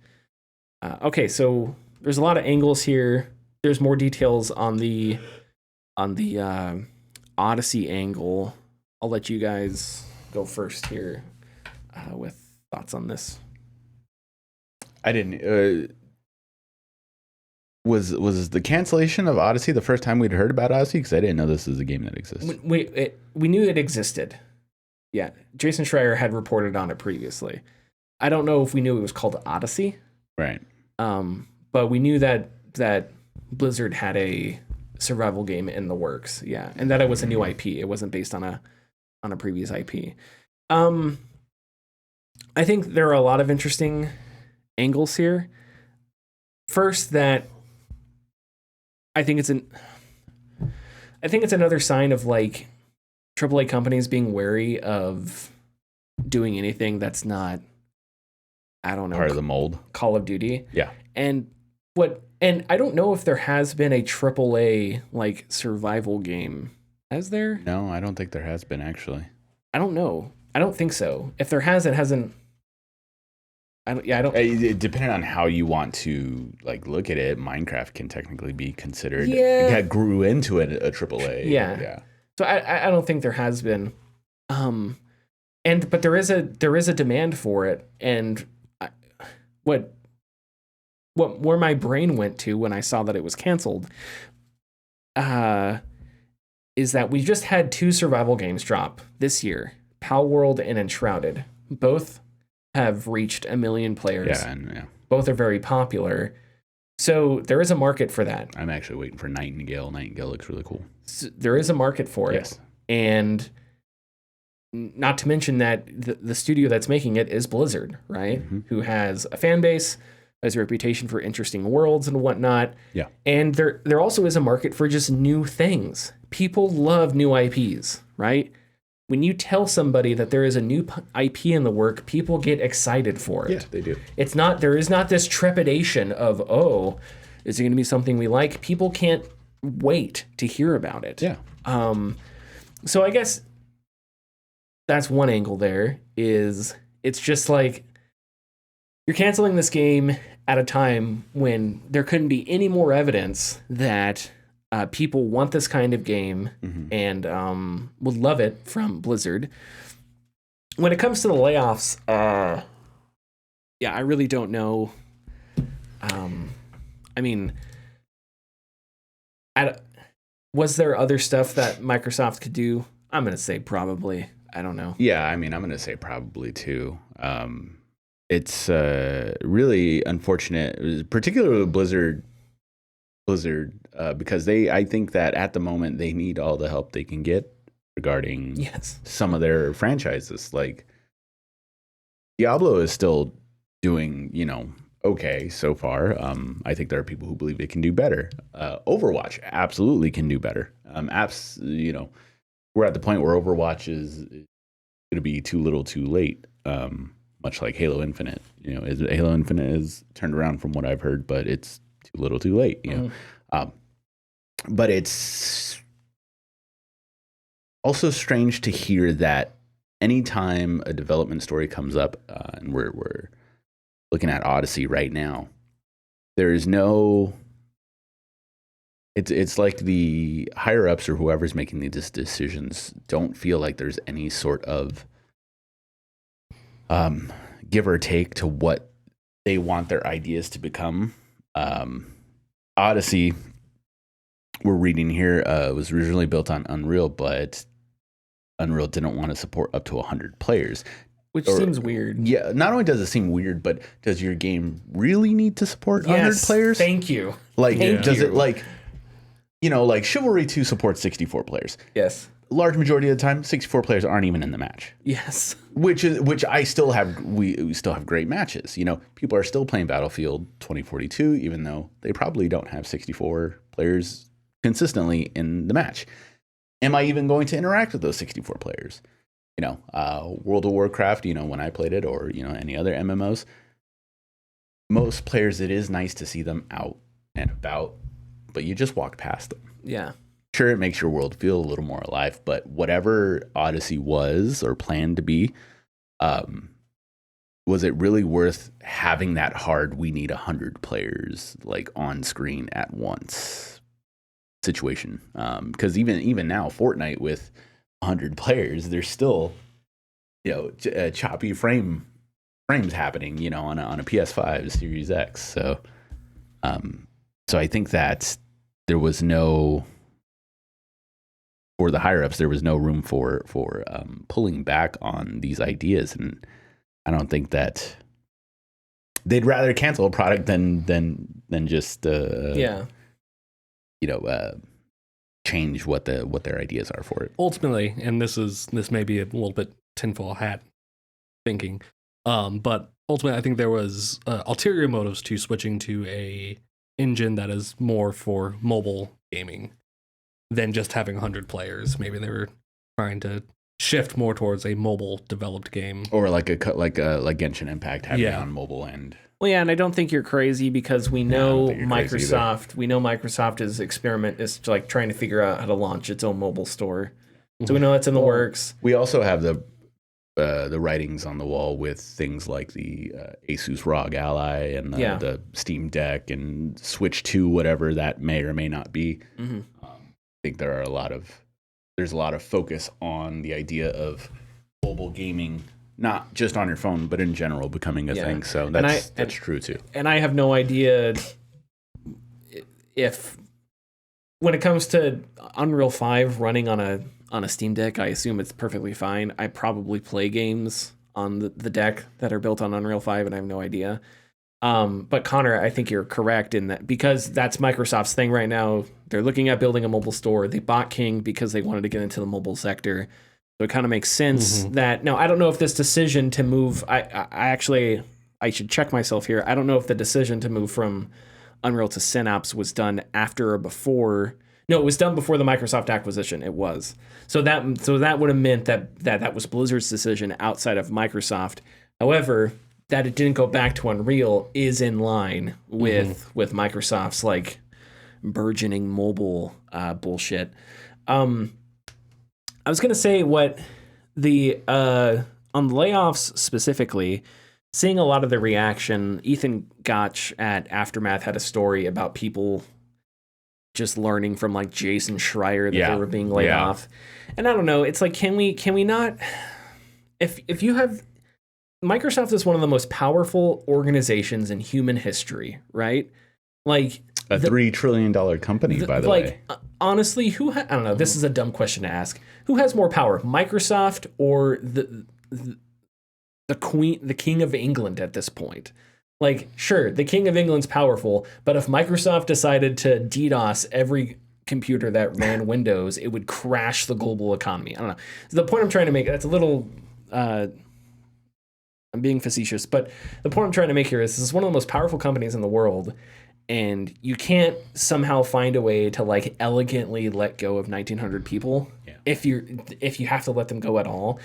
Okay, so there's a lot of angles here. There's more details on the Odyssey angle. I'll let you guys go first here with thoughts on this. I didn't. Was the cancellation of Odyssey the first time we'd heard about Odyssey? Because I didn't know this is a game that exists. We knew it existed. Yeah, Jason Schreier had reported on it previously. I don't know if we knew it was called Odyssey. Right. But we knew that Blizzard had a survival game in the works. Yeah, and that it was a new IP. It wasn't based on a previous IP. I think there are a lot of interesting angles here. First, that I think it's another sign of like AAA companies being wary of doing anything that's not, I don't know, part of the mold. Call of Duty. Yeah. And I don't know if there has been a AAA like survival game. Has there? No, I don't think there has been, actually. I don't know. I don't think so. If there has, it hasn't. I don't. Depending on how you want to like look at it, Minecraft can technically be considered. Yeah. It grew into a AAA. Yeah. Yeah. So I don't think there has been. But there is a demand for it, and where my brain went to when I saw that it was canceled, is that we just had 2 survival games drop this year, Pal World and Enshrouded. Both have reached 1 million players. Yeah. Both are very popular. So there is a market for that. I'm actually waiting for Nightingale. Nightingale looks really cool. So there is a market for it. Yes. And not to mention that the studio that's making it is Blizzard, right? Mm-hmm. Who has a fan base, has a reputation for interesting worlds and whatnot. Yeah. And there also is a market for just new things. People love new IPs, right? When you tell somebody that there is a new IP in the work, people get excited for it. Yeah, they do. There is not this trepidation of, oh, is it going to be something we like? People can't wait to hear about it. Yeah. So I guess that's one angle there, is it's just like you're canceling this game at a time when there couldn't be any more evidence that people want this kind of game and would love it from Blizzard. When it comes to the layoffs, I really don't know. Was there other stuff that Microsoft could do? I'm going to say probably. I don't know. Yeah, I'm going to say probably too. It's really unfortunate, particularly with Blizzard, because I think that at the moment they need all the help they can get regarding some of their franchises. Like Diablo is still doing, okay so far. I think there are people who believe it can do better. Overwatch absolutely can do better. We're at the point where Overwatch is going to be too little too late. Much like Halo Infinite. Halo Infinite is turned around from what I've heard, but it's too little too late. But it's also strange to hear that anytime a development story comes up, and we're looking at Odyssey right now, there's no. It's like the higher ups or whoever's making these decisions don't feel like there's any sort of give or take to what they want their ideas to become. Odyssey, we're reading here, was originally built on Unreal, but Unreal didn't want to support up to 100 players. Which seems weird. Yeah, not only does it seem weird, but does your game really need to support 100 players? Thank you. Like, does you. it like, like Chivalry 2 supports 64 players. Yes. Large majority of the time, 64 players aren't even in the match. Yes. Which I still have. We still have great matches. People are still playing Battlefield 2042, even though they probably don't have 64 players consistently in the match. Am I even going to interact with those 64 players? World of Warcraft, when I played it, or, any other MMOs, most players, it is nice to see them out and about, but you just walk past them. Yeah. Sure, it makes your world feel a little more alive, but whatever Odyssey was or planned to be, was it really worth having that hard, we need 100 players like on screen at once situation? Because even now, Fortnite with 100 players, there's still choppy frames happening on a PS5 Series X. So I think that there was no, for the higher ups, there was no room for pulling back on these ideas, and I don't think that they'd rather cancel a product than just change what their ideas are for it. Ultimately, and this may be a little bit tinfoil hat thinking, but ultimately I think there was ulterior motives to switching to a engine that is more for mobile gaming than just having 100 players. Maybe they were trying to shift more towards a mobile developed game, or like Genshin Impact having it on mobile end. Well, yeah, and I don't think you're crazy, because we know Microsoft is like trying to figure out how to launch its own mobile store. So we know it's in the works. We also have the writings on the wall with things like the Asus ROG Ally and the Steam Deck and Switch 2, whatever that may or may not be. Mm-hmm. I think there's a lot of focus on the idea of mobile gaming, not just on your phone, but in general becoming a thing. So that's true too. And I have no idea if, when it comes to Unreal 5 running on a Steam Deck, I assume it's perfectly fine. I probably play games on the deck that are built on Unreal 5, and I have no idea. But Connor, I think you're correct in that, because that's Microsoft's thing right now. They're looking at building a mobile store. They bought King because they wanted to get into the mobile sector. So it kind of makes sense that, now, I don't know if this decision to move, I should check myself here. I don't know if the decision to move from Unreal to Synapse was done after or before. No, it was done before the Microsoft acquisition. It was. So that would have meant that was Blizzard's decision outside of Microsoft. However, that it didn't go back to Unreal is in line with Microsoft's like burgeoning mobile bullshit. I was gonna say what the on the Layoffs specifically, seeing a lot of the reaction. Ethan Gotch at Aftermath had a story about people just learning from like Jason Schreier that they were being laid off. And I don't know, it's like, can we not, if you have, Microsoft is one of the most powerful organizations in human history, right? Like a $3 trillion company, by the way. Honestly, I don't know, this is a dumb question to ask. Who has more power, Microsoft or the King of England at this point? Like, sure, the King of England's powerful, but if Microsoft decided to DDoS every computer that ran Windows, it would crash the global economy. I don't know. The point I'm trying to make, that's a little, I'm being facetious, but the point I'm trying to make here is this is one of the most powerful companies in the world, and you can't somehow find a way to like elegantly let go of 1,900 people if you have to let them go at all.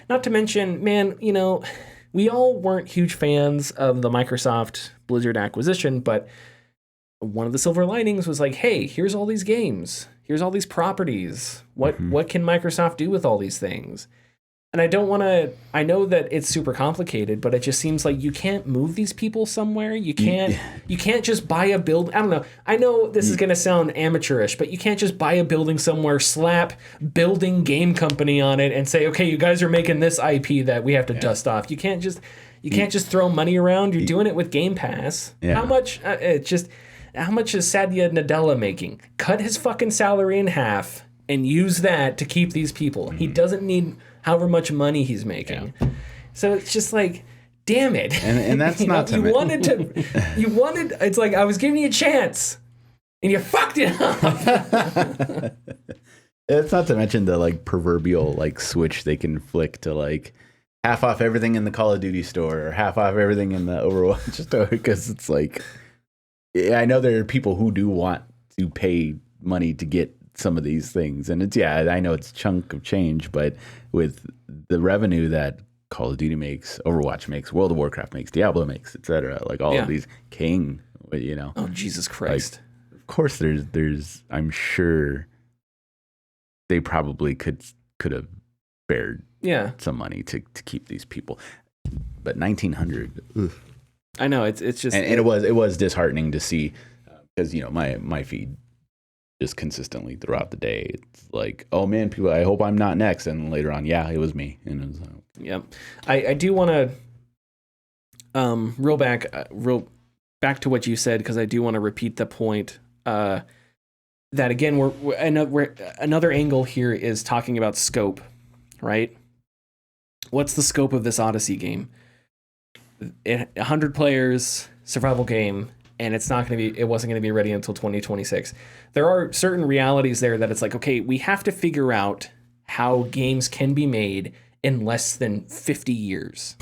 Not to mention, man, we all weren't huge fans of the Microsoft Blizzard acquisition, but one of the silver linings was like, hey, here's all these games. Here's all these properties. What can Microsoft do with all these things? And I know that it's super complicated, but it just seems like you can't move these people somewhere. You can't just buy a building. I don't know. I know this is going to sound amateurish, but you can't just buy a building somewhere, slap building game company on it and say, okay, you guys are making this IP that we have to dust off. You can't just, You can't just throw money around. You're doing it with Game Pass. Yeah. How much? How much is Satya Nadella making? Cut his fucking salary in half and use that to keep these people. He doesn't need however much money he's making. Yeah. So it's just like, damn it. And that's not you wanted. It's like I was giving you a chance, and you fucked it up. It's not to mention the like proverbial like switch they can flick to like half off everything in the Call of Duty store or half off everything in the Overwatch store, because it's like, I know there are people who do want to pay money to get some of these things, and it's, yeah, I know it's a chunk of change, but with the revenue that Call of Duty makes, Overwatch makes, World of Warcraft makes, Diablo makes, etc., like all of these, King, you know. Oh, Jesus Christ. Like, of course there's I'm sure they probably could have spared some money to keep these people, but 1900. Ugh. I know it's just, and it was disheartening to see, because you know my feed just consistently throughout the day, it's like, oh man, people, I hope I'm not next, and later on, yeah, it was me, and it was, yeah. I do want to reel back to what you said, because I do want to repeat the point that again we're another angle here is talking about scope, right? What's the scope of this Odyssey game? 100 players, survival game, and it wasn't going to be ready until 2026. There are certain realities there that it's like, okay, we have to figure out how games can be made in less than 50 years.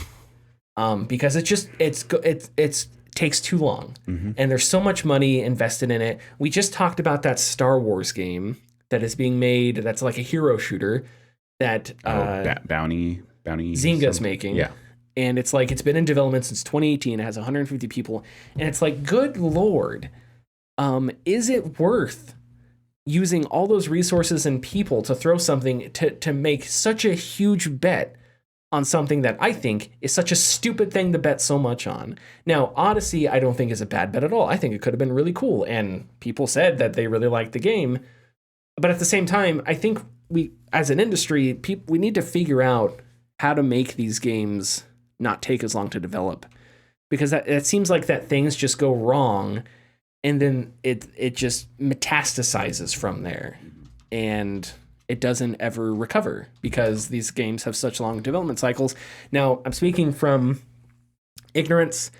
Because it takes too long. Mm-hmm. And there's so much money invested in it. We just talked about that Star Wars game that is being made, that's like a hero shooter that Bounty Zynga's making. Yeah. And it's like, it's been in development since 2018. It has 150 people. And it's like, good Lord, is it worth using all those resources and people to throw something to make such a huge bet on something that I think is such a stupid thing to bet so much on? Now, Odyssey, I don't think is a bad bet at all. I think it could have been really cool. And people said that they really liked the game. But at the same time, I think we, as an industry, we need to figure out how to make these games not take as long to develop, because it seems like that things just go wrong and then it just metastasizes from there and it doesn't ever recover, because these games have such long development cycles. Now, I'm speaking from ignorance,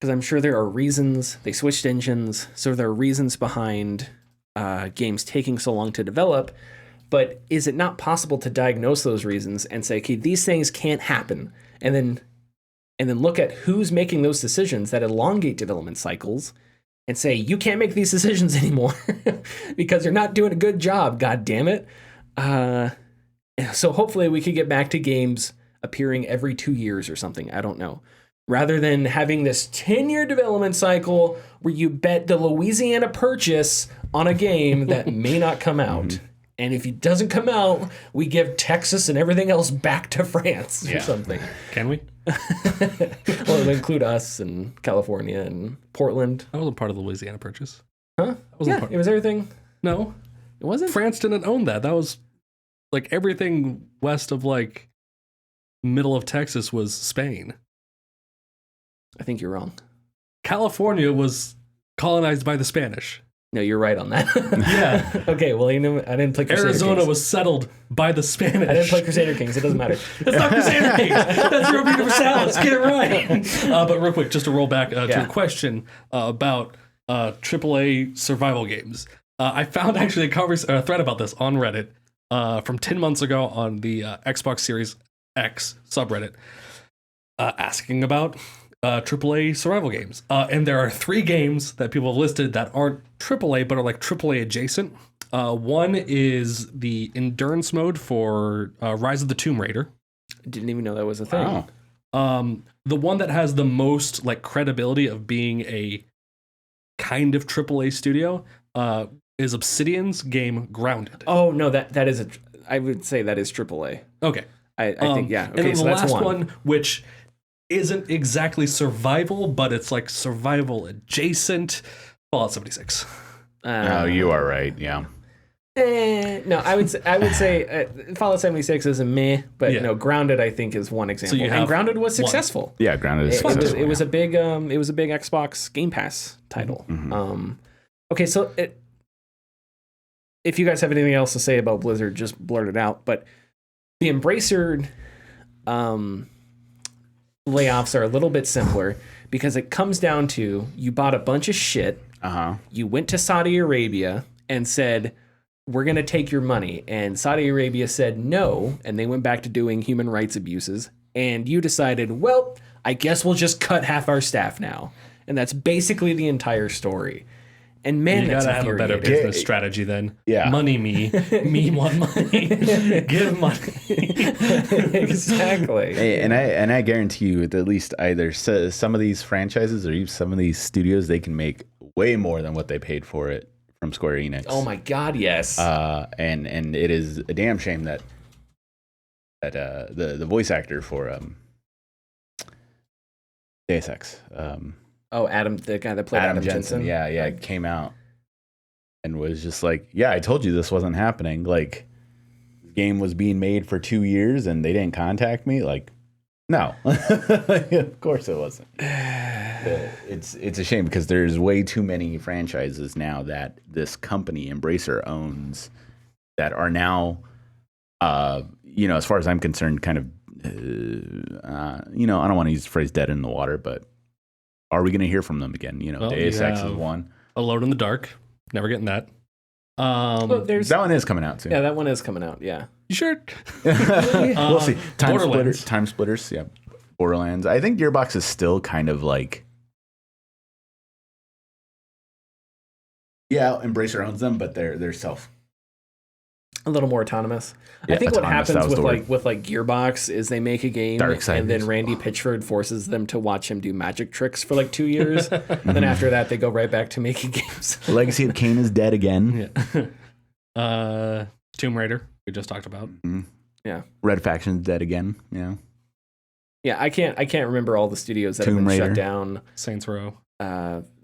because I'm sure there are reasons they switched engines, so there are reasons behind games taking so long to develop. But is it not possible to diagnose those reasons and say, okay, these things can't happen, and then look at who's making those decisions that elongate development cycles and say, you can't make these decisions anymore because you're not doing a good job, god damn it. So hopefully we could get back to games appearing every 2 years or something. I don't know. Rather than having this 10-year development cycle where you bet the Louisiana Purchase on a game that may not come out. Mm-hmm. And if it doesn't come out, we give Texas and everything else back to France or something. Can we? Well, it would include us and California and Portland. I wasn't part of the Louisiana Purchase. Huh? It was everything. No. It wasn't? France didn't own that. That was like everything west of like middle of Texas was Spain. I think you're wrong. California was colonized by the Spanish. No, you're right on that. Yeah. Okay, well, I didn't play Crusader Arizona Kings. was settled by the Spanish. I didn't play Crusader Kings. It doesn't matter. That's not Crusader Kings. That's European Universalis. Get it right. But real quick, just to roll back to a question about AAA survival games. I found actually a thread about this on Reddit from 10 months ago on the Xbox Series X subreddit asking about AAA survival games. And there are 3 games that people have listed that aren't AAA, but are like AAA adjacent. One is the endurance mode for Rise of the Tomb Raider. Didn't even know that was a thing. Wow. The one that has the most like credibility of being a kind of AAA studio is Obsidian's game Grounded. Oh, no, that is I would say that is AAA. Okay. I think, yeah. Okay, and then so the that's last one, which isn't exactly survival, but it's like survival adjacent, Fallout 76. Oh, you are right. Yeah. No, I would say Fallout 76 is a meh, but Yeah. no, Grounded I think is one example. you And have Grounded was one. successful. Yeah, Grounded is successful. It was a big Xbox Game Pass title. Okay, so if you guys have anything else to say about Blizzard, just blurt it out. But the Embracer layoffs are a little bit simpler because it comes down to you bought a bunch of shit. You went to Saudi Arabia and said, we're going to take your money. And Saudi Arabia said no, and they went back to doing human rights abuses. And you decided, well, I guess we'll just cut half our staff now. And that's basically the entire story. And man, You that's gotta have a better infuriating. business strategy then. Yeah. Money me. Me want money. Give money. Exactly. Hey, and I guarantee you, with at least either some of these franchises or even some of these studios, they can make way more than what they paid for it from Square Enix. Oh my God, yes. And it is a damn shame that the voice actor for Deus Ex, Adam, the guy that played Adam Jensen. Yeah, came out and was just like, yeah, I told you this wasn't happening. Like, the game was being made for 2 years and they didn't contact me. Like, no, of course it wasn't. It's a shame because there's way too many franchises now that this company Embracer owns that are now, as far as I'm concerned, kind of, I don't want to use the phrase "dead in the water," but are we going to hear from them again? Well, Deus you Ex is have one. Alone in the Dark. Never getting that. Well, there's That one is coming out soon. yeah, that one is coming out. Yeah. You sure? We'll see. Borderlands. Time Splitters. Yeah, Borderlands. I think Gearbox is still kind of like, yeah, Embracer owns them, but they're self. A little more autonomous. Yeah, I think what autonomous, that happens was with the word. Gearbox is they make a game Darksiders. and then Randy Pitchford forces them to watch him do magic tricks for like 2 years. Then after that, they go right back to making games. The Legacy of Kain is dead again. Yeah. Tomb Raider. We just talked about. Yeah. Red Faction's dead again. Yeah. Yeah, I can't remember all the studios that Tomb have been Raider. shut down. Saints Row.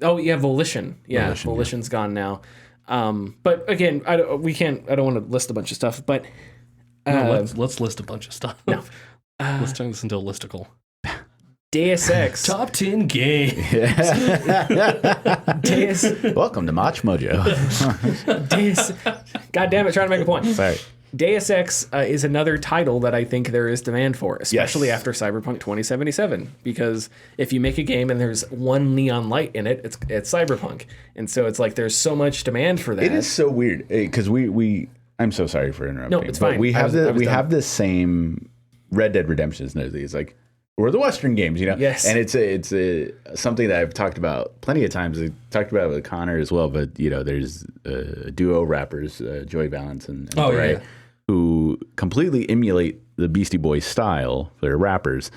Volition. Yeah, Volition's gone now. But again, I don't want to list a bunch of stuff, but Let's list a bunch of stuff. No. Let's turn this into a listicle. Deus Ex. Top 10 games. Welcome to Mach Mojo. Deus. God damn it, trying to make a point. Sorry. Deus Ex is another title that I think there is demand for, especially Yes. after Cyberpunk 2077. Because if you make a game and there's one neon light in it, it's Cyberpunk, and so it's like there's so much demand for that. It is so weird because we. I'm so sorry for interrupting. No, it's but fine. We have I was done. have this same Red Dead Redemption. It's like we're the Western games, Yes. And it's something that I've talked about plenty of times. I talked about it with Connor as well. But there's duo rappers, Joey Valance and Bray, who completely emulate the Beastie Boys style for their rappers.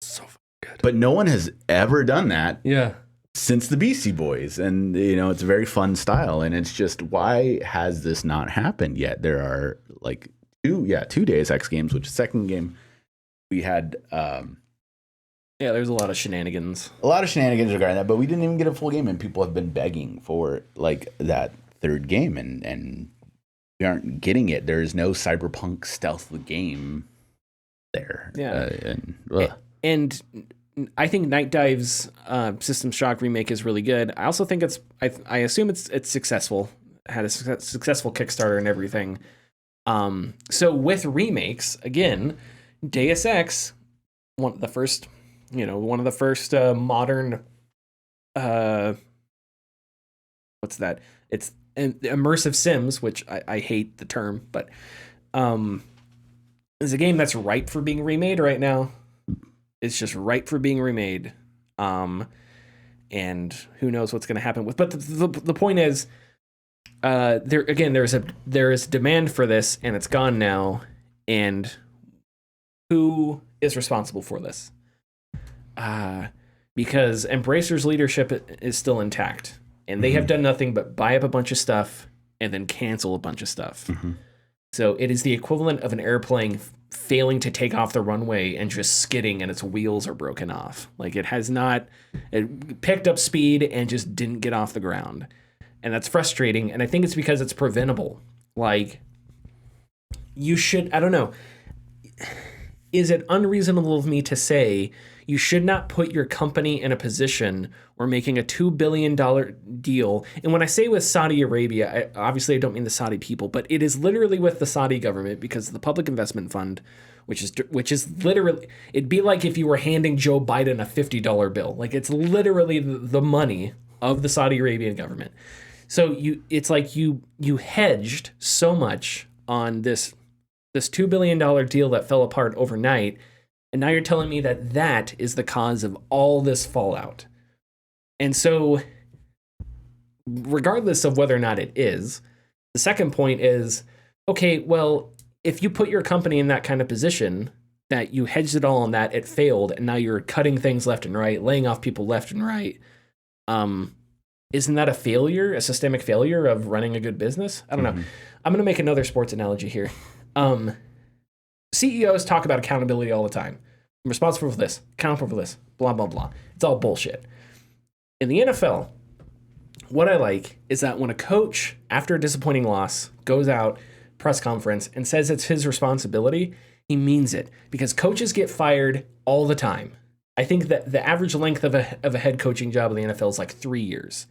So good. But no one has ever done that Yeah. since the Beastie Boys, and it's a very fun style, and it's just, why has this not happened yet? There are like two Deus Ex games, which is the second game we had there's a lot of shenanigans. a lot of shenanigans regarding that, but we didn't even get a full game, and people have been begging for like that third game, and we aren't getting it. There's no Cyberpunk stealth game there. And I think Night Dive's System Shock remake is really good. I also think I assume it's successful. Had a successful Kickstarter and everything. So with remakes, again, Deus Ex, one of the first modern what's that? It's immersive sims, which I hate the term, but is a game that's ripe for being remade right now. It's just ripe for being remade. And who knows what's going to happen with. But the point is, there is demand for this, and it's gone now. And who is responsible for this? Because Embracer's leadership is still intact, and they have done nothing but buy up a bunch of stuff and then cancel a bunch of stuff. So it is the equivalent of an airplane failing to take off the runway and just skidding, and its wheels are broken off. Like it picked up speed and just didn't get off the ground. And that's frustrating. And I think it's because it's preventable. Like, you should, I don't know. Is it unreasonable of me to say you should not put your company in a position where making a $2 billion deal? And when I say with Saudi Arabia, obviously I don't mean the Saudi people, but it is literally with the Saudi government, because the Public Investment Fund, which is literally, it'd be like if you were handing Joe Biden a $50 bill. Like, it's literally the money of the Saudi Arabian government. So it's like you hedged so much on this $2 billion deal that fell apart overnight, and now you're telling me that is the cause of all this fallout. And so, regardless of whether or not it is, the second point is, okay, well, if you put your company in that kind of position, that you hedged it all on that, it failed, and now you're cutting things left and right, laying off people left and right, isn't that a failure, a systemic failure of running a good business? I don't know. I'm going to make another sports analogy here. CEOs talk about accountability all the time. I'm responsible for this, accountable for this, blah, blah, blah. It's all bullshit. In the NFL, what I like is that when a coach, after a disappointing loss, goes out, press conference, and says it's his responsibility, he means it. Because coaches get fired all the time. I think that the average length of a head coaching job in the NFL is like 3 years.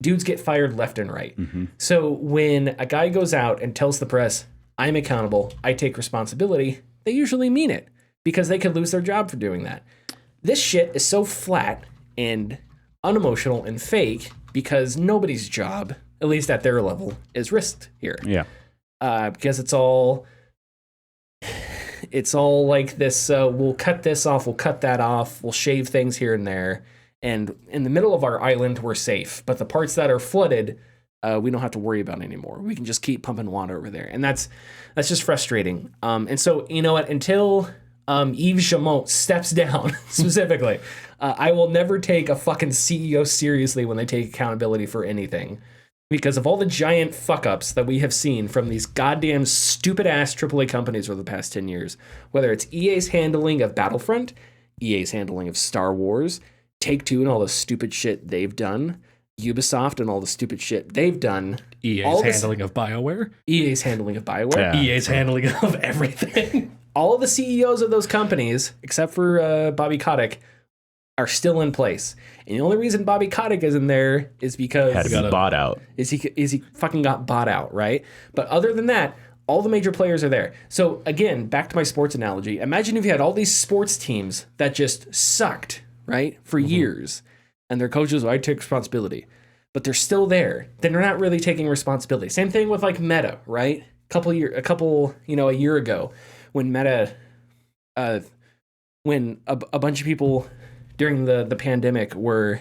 Dudes get fired left and right. So when a guy goes out and tells the press, I'm accountable, I take responsibility, they usually mean it, because they could lose their job for doing that. This shit is so flat and unemotional and fake because nobody's job, at least at their level, is risked here. Yeah. Because it's all like this, we'll cut this off, we'll cut that off, we'll shave things here and there. And in the middle of our island, we're safe. But the parts that are flooded, we don't have to worry about anymore. We can just keep pumping water over there. And that's just frustrating. And so, you know what, until Yves Chamot steps down specifically, I will never take a fucking CEO seriously when they take accountability for anything. Because of all the giant fuck-ups that we have seen from these goddamn stupid-ass AAA companies over the past 10 years, whether it's EA's handling of Battlefront, EA's handling of Star Wars, Take-Two and all the stupid shit they've done, Ubisoft and all the stupid shit they've done. EA's handling of BioWare. EA's handling of BioWare. Yeah. EA's handling of everything. All of the CEOs of those companies, except for Bobby Kotick, are still in place. And the only reason Bobby Kotick is in there is because Had to be bought out. Is he fucking got bought out, right? But other than that, all the major players are there. So again, back to my sports analogy. Imagine if you had all these sports teams that just sucked, right, for years, and their coaches, I take responsibility, but they're still there. Then they're not really taking responsibility. Same thing with like Meta, right? A year ago, when Meta, when a bunch of people during the pandemic were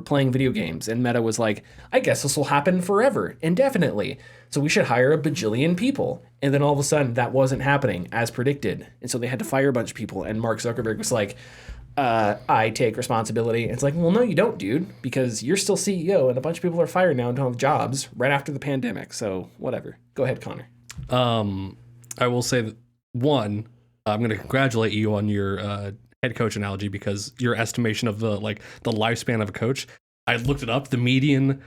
playing video games, and Meta was like, I guess this will happen forever, indefinitely. So we should hire a bajillion people. And then all of a sudden that wasn't happening as predicted. And so they had to fire a bunch of people. And Mark Zuckerberg was like, I take responsibility. And it's like, well, no, you don't, dude, because you're still CEO and a bunch of people are fired now and don't have jobs right after the pandemic. So whatever. Go ahead, Connor. I will say that, one, I'm going to congratulate you on your head coach analogy, because your estimation of the lifespan of a coach, I looked it up. The median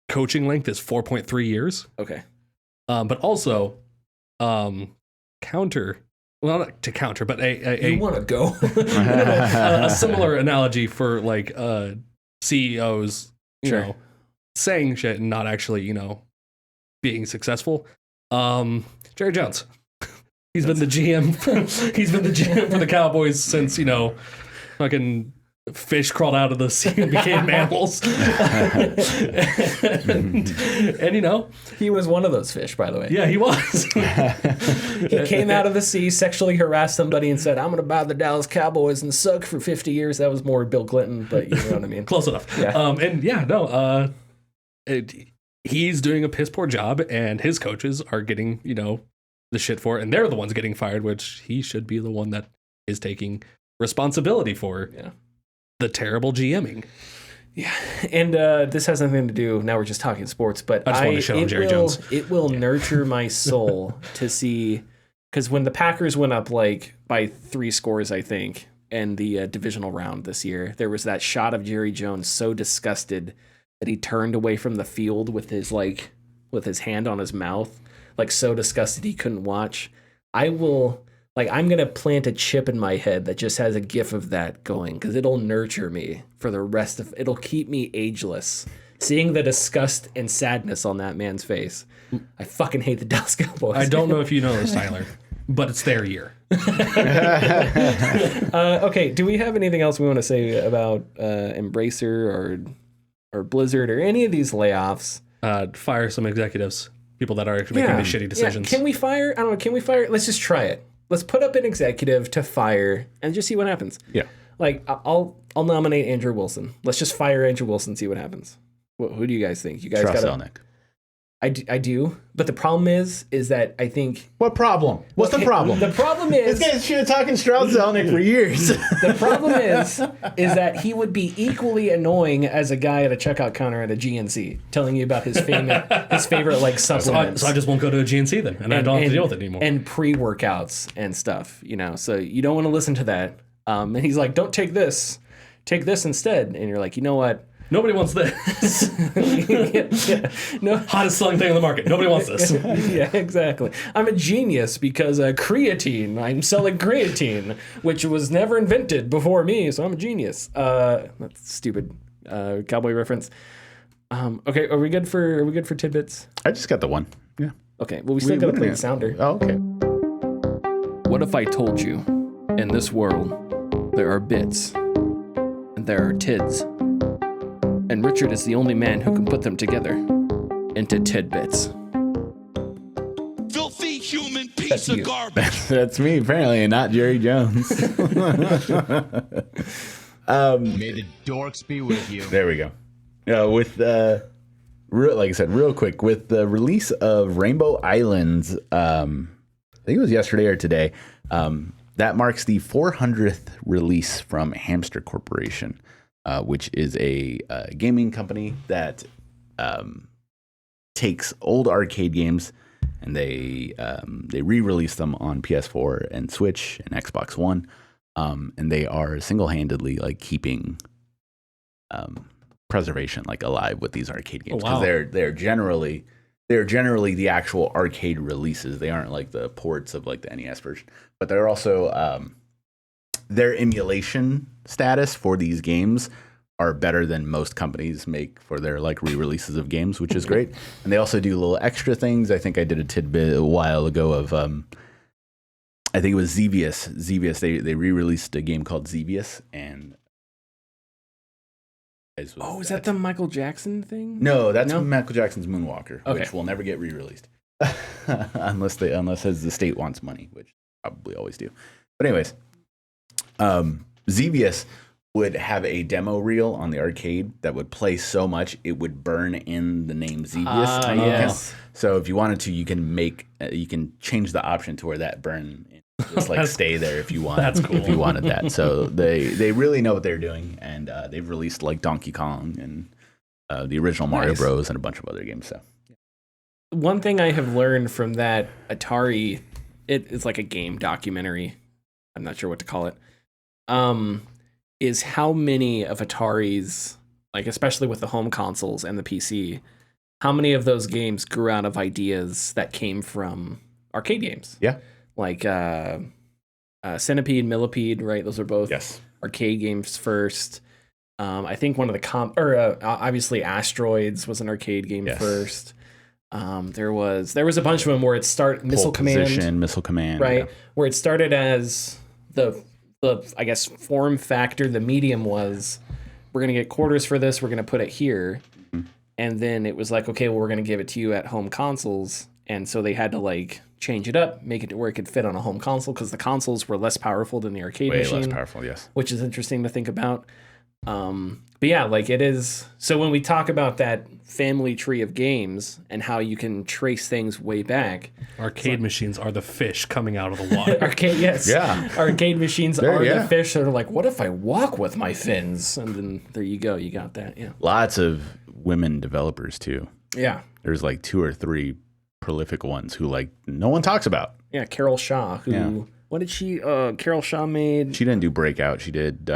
coaching length is 4.3 years. Okay. But also, not to counter, but You want to go? a similar analogy for CEOs, Sure. saying shit and not actually, being successful. Jerry Jones. He's been the GM. He's been the GM for the Cowboys since, fucking fish crawled out of the sea and became mammals. and He was one of those fish, by the way. yeah, he was. He came out of the sea, sexually harassed somebody, and said, I'm going to buy the Dallas Cowboys and suck for 50 years. That was more Bill Clinton, but you know what I mean. Close enough. Yeah. He's doing a piss poor job, and his coaches are getting, the shit for it, and they're the ones getting fired, which he should be the one that is taking responsibility for. Yeah. The terrible GMing. Yeah, and this has nothing to do, now we're just talking sports, but I just want to show him Jerry Jones. It will nurture my soul to see, because when the Packers went up by 3 scores, I think, in the divisional round this year, there was that shot of Jerry Jones so disgusted that he turned away from the field with his with his hand on his mouth, like so disgusted he couldn't watch. I'm gonna plant a chip in my head that just has a gif of that going, because it'll nurture me for the rest of. It'll keep me ageless. Seeing the disgust and sadness on that man's face. I fucking hate the Dallas Cowboys. I don't know if you know this, Tyler, but it's their year. Okay, do we have anything else we want to say about Embracer or Blizzard or any of these layoffs? Fire some executives, people that are actually making these shitty decisions. Yeah. Can we fire? I don't know. Can we fire? Let's just try it. Let's put up an executive to fire and just see what happens. Yeah. Like, I'll nominate Andrew Wilson. Let's just fire Andrew Wilson and see what happens. Who do you guys think? You guys got Selnick. I do, but the problem is that I think... What problem? What's the problem? The problem is... This guy's been talking Strauss Zelnick for years. The problem is that he would be equally annoying as a guy at a checkout counter at a GNC telling you about his favorite like supplements. So I just won't go to a GNC then, and I don't have to deal with it anymore. And pre-workouts and stuff, So you don't want to listen to that. And he's like, don't take this. Take this instead. And you're like, you know what? Nobody wants this. No. Hottest selling thing on the market. Nobody wants this. Yeah, exactly. I'm a genius because creatine. I'm selling creatine, which was never invented before me, so I'm a genius. That's stupid cowboy reference. Okay, are we good for tidbits? I just got the one. Yeah. Okay. Well, we still got to play the sounder. Oh, okay. What if I told you, in this world, there are bits and there are tids? And Richard is the only man who can put them together into tidbits. Filthy human piece of garbage. That's me, apparently, and not Jerry Jones. May the dorks be with you. There we go. Like I said, real quick, with the release of Rainbow Islands, I think it was yesterday or today, that marks the 400th release from Hamster Corporation. Which is a gaming company that takes old arcade games and they re-release them on PS4 and Switch and Xbox One, and they are single-handedly like keeping preservation like alive with these arcade games because they're generally the actual arcade releases. They aren't like the ports of like the NES version, but they're also their emulation status for these games are better than most companies make for their like re-releases of games, which is great. And they also do little extra things. I think I did a tidbit a while ago of I think it was Xevious. They re-released a game called Xevious, and is that the Michael Jackson thing? No, that's Michael Jackson's Moonwalker, which will never get re-released unless the state wants money, which probably always do. But anyways. Xevious would have a demo reel on the arcade that would play so much it would burn in the name Xevious. Yes. So if you wanted to, you can change the option to where that burn just like stay there if you want. That's cool. If you wanted that. So they really know what they're doing, and they've released like Donkey Kong and the original Mario Bros. And a bunch of other games. So one thing I have learned from that Atari, it's like a game documentary. I'm not sure what to call it. Is how many of Atari's, like especially with the home consoles and the PC, how many of those games grew out of ideas that came from arcade games? Yeah. Like Centipede, Millipede, right? Those are both arcade games first. I think one of the obviously Asteroids was an arcade game first. There was a bunch of them where it started Missile Command, right? Yeah. Where it started as the I guess form factor, the medium was we're gonna get quarters for this, we're gonna put it here, and then it was like, okay, well, we're gonna give it to you at home consoles, and so they had to like change it up, make it to where it could fit on a home console because the consoles were less powerful than the arcade machine. Way less powerful, yes. Which is interesting to think about. But yeah, like it is. So when we talk about that family tree of games and how you can trace things way back, arcade machines are the fish coming out of the water. Arcade machines are the fish that are like, what if I walk with my fins? And then there you go, you got that. Yeah, lots of women developers too. Yeah, there's like 2 or 3 prolific ones who like no one talks about. Yeah, Carol Shaw. What did she? Carol Shaw made. She didn't do Breakout. She did.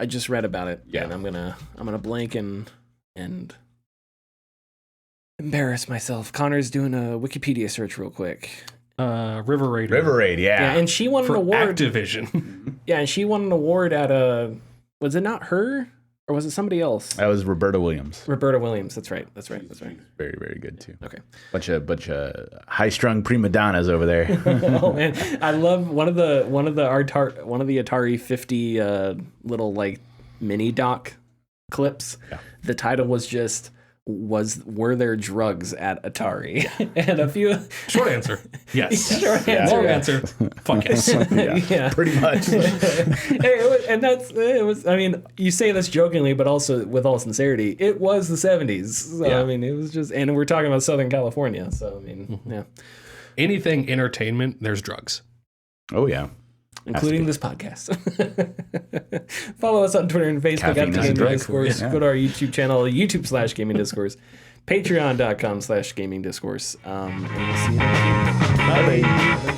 I just read about it. Yeah, and I'm gonna blank and embarrass myself. Connor's doing a Wikipedia search real quick. River Raid. River Raid, Yeah, and she won for an award. Activision. Yeah, and she won an award at a. Was it not her, or was it somebody else? That was Roberta Williams. Roberta Williams. That's right. That's right. Very, very good too. Okay. Bunch of high-strung prima donnas over there. Oh man, I love one of the Atari 50 little like mini doc clips. Yeah. The title was just were there drugs at Atari? And a few Short answer, yes. Short answer, Long yeah. answer, fuck yes. Yeah. Pretty much. It was. I mean, you say this jokingly, but also with all sincerity, it was the 70s. So, Yeah. I mean, it was just, and we're talking about Southern California. So I mean, yeah, Anything entertainment, there's drugs. Oh yeah. including this podcast. Follow us on Twitter and Facebook Caffeine at is a Gaming drug. Discourse. Yeah. Go to our YouTube channel, YouTube/Gaming Discourse, Patreon.com/Gaming Discourse. And we'll see you next week. Bye.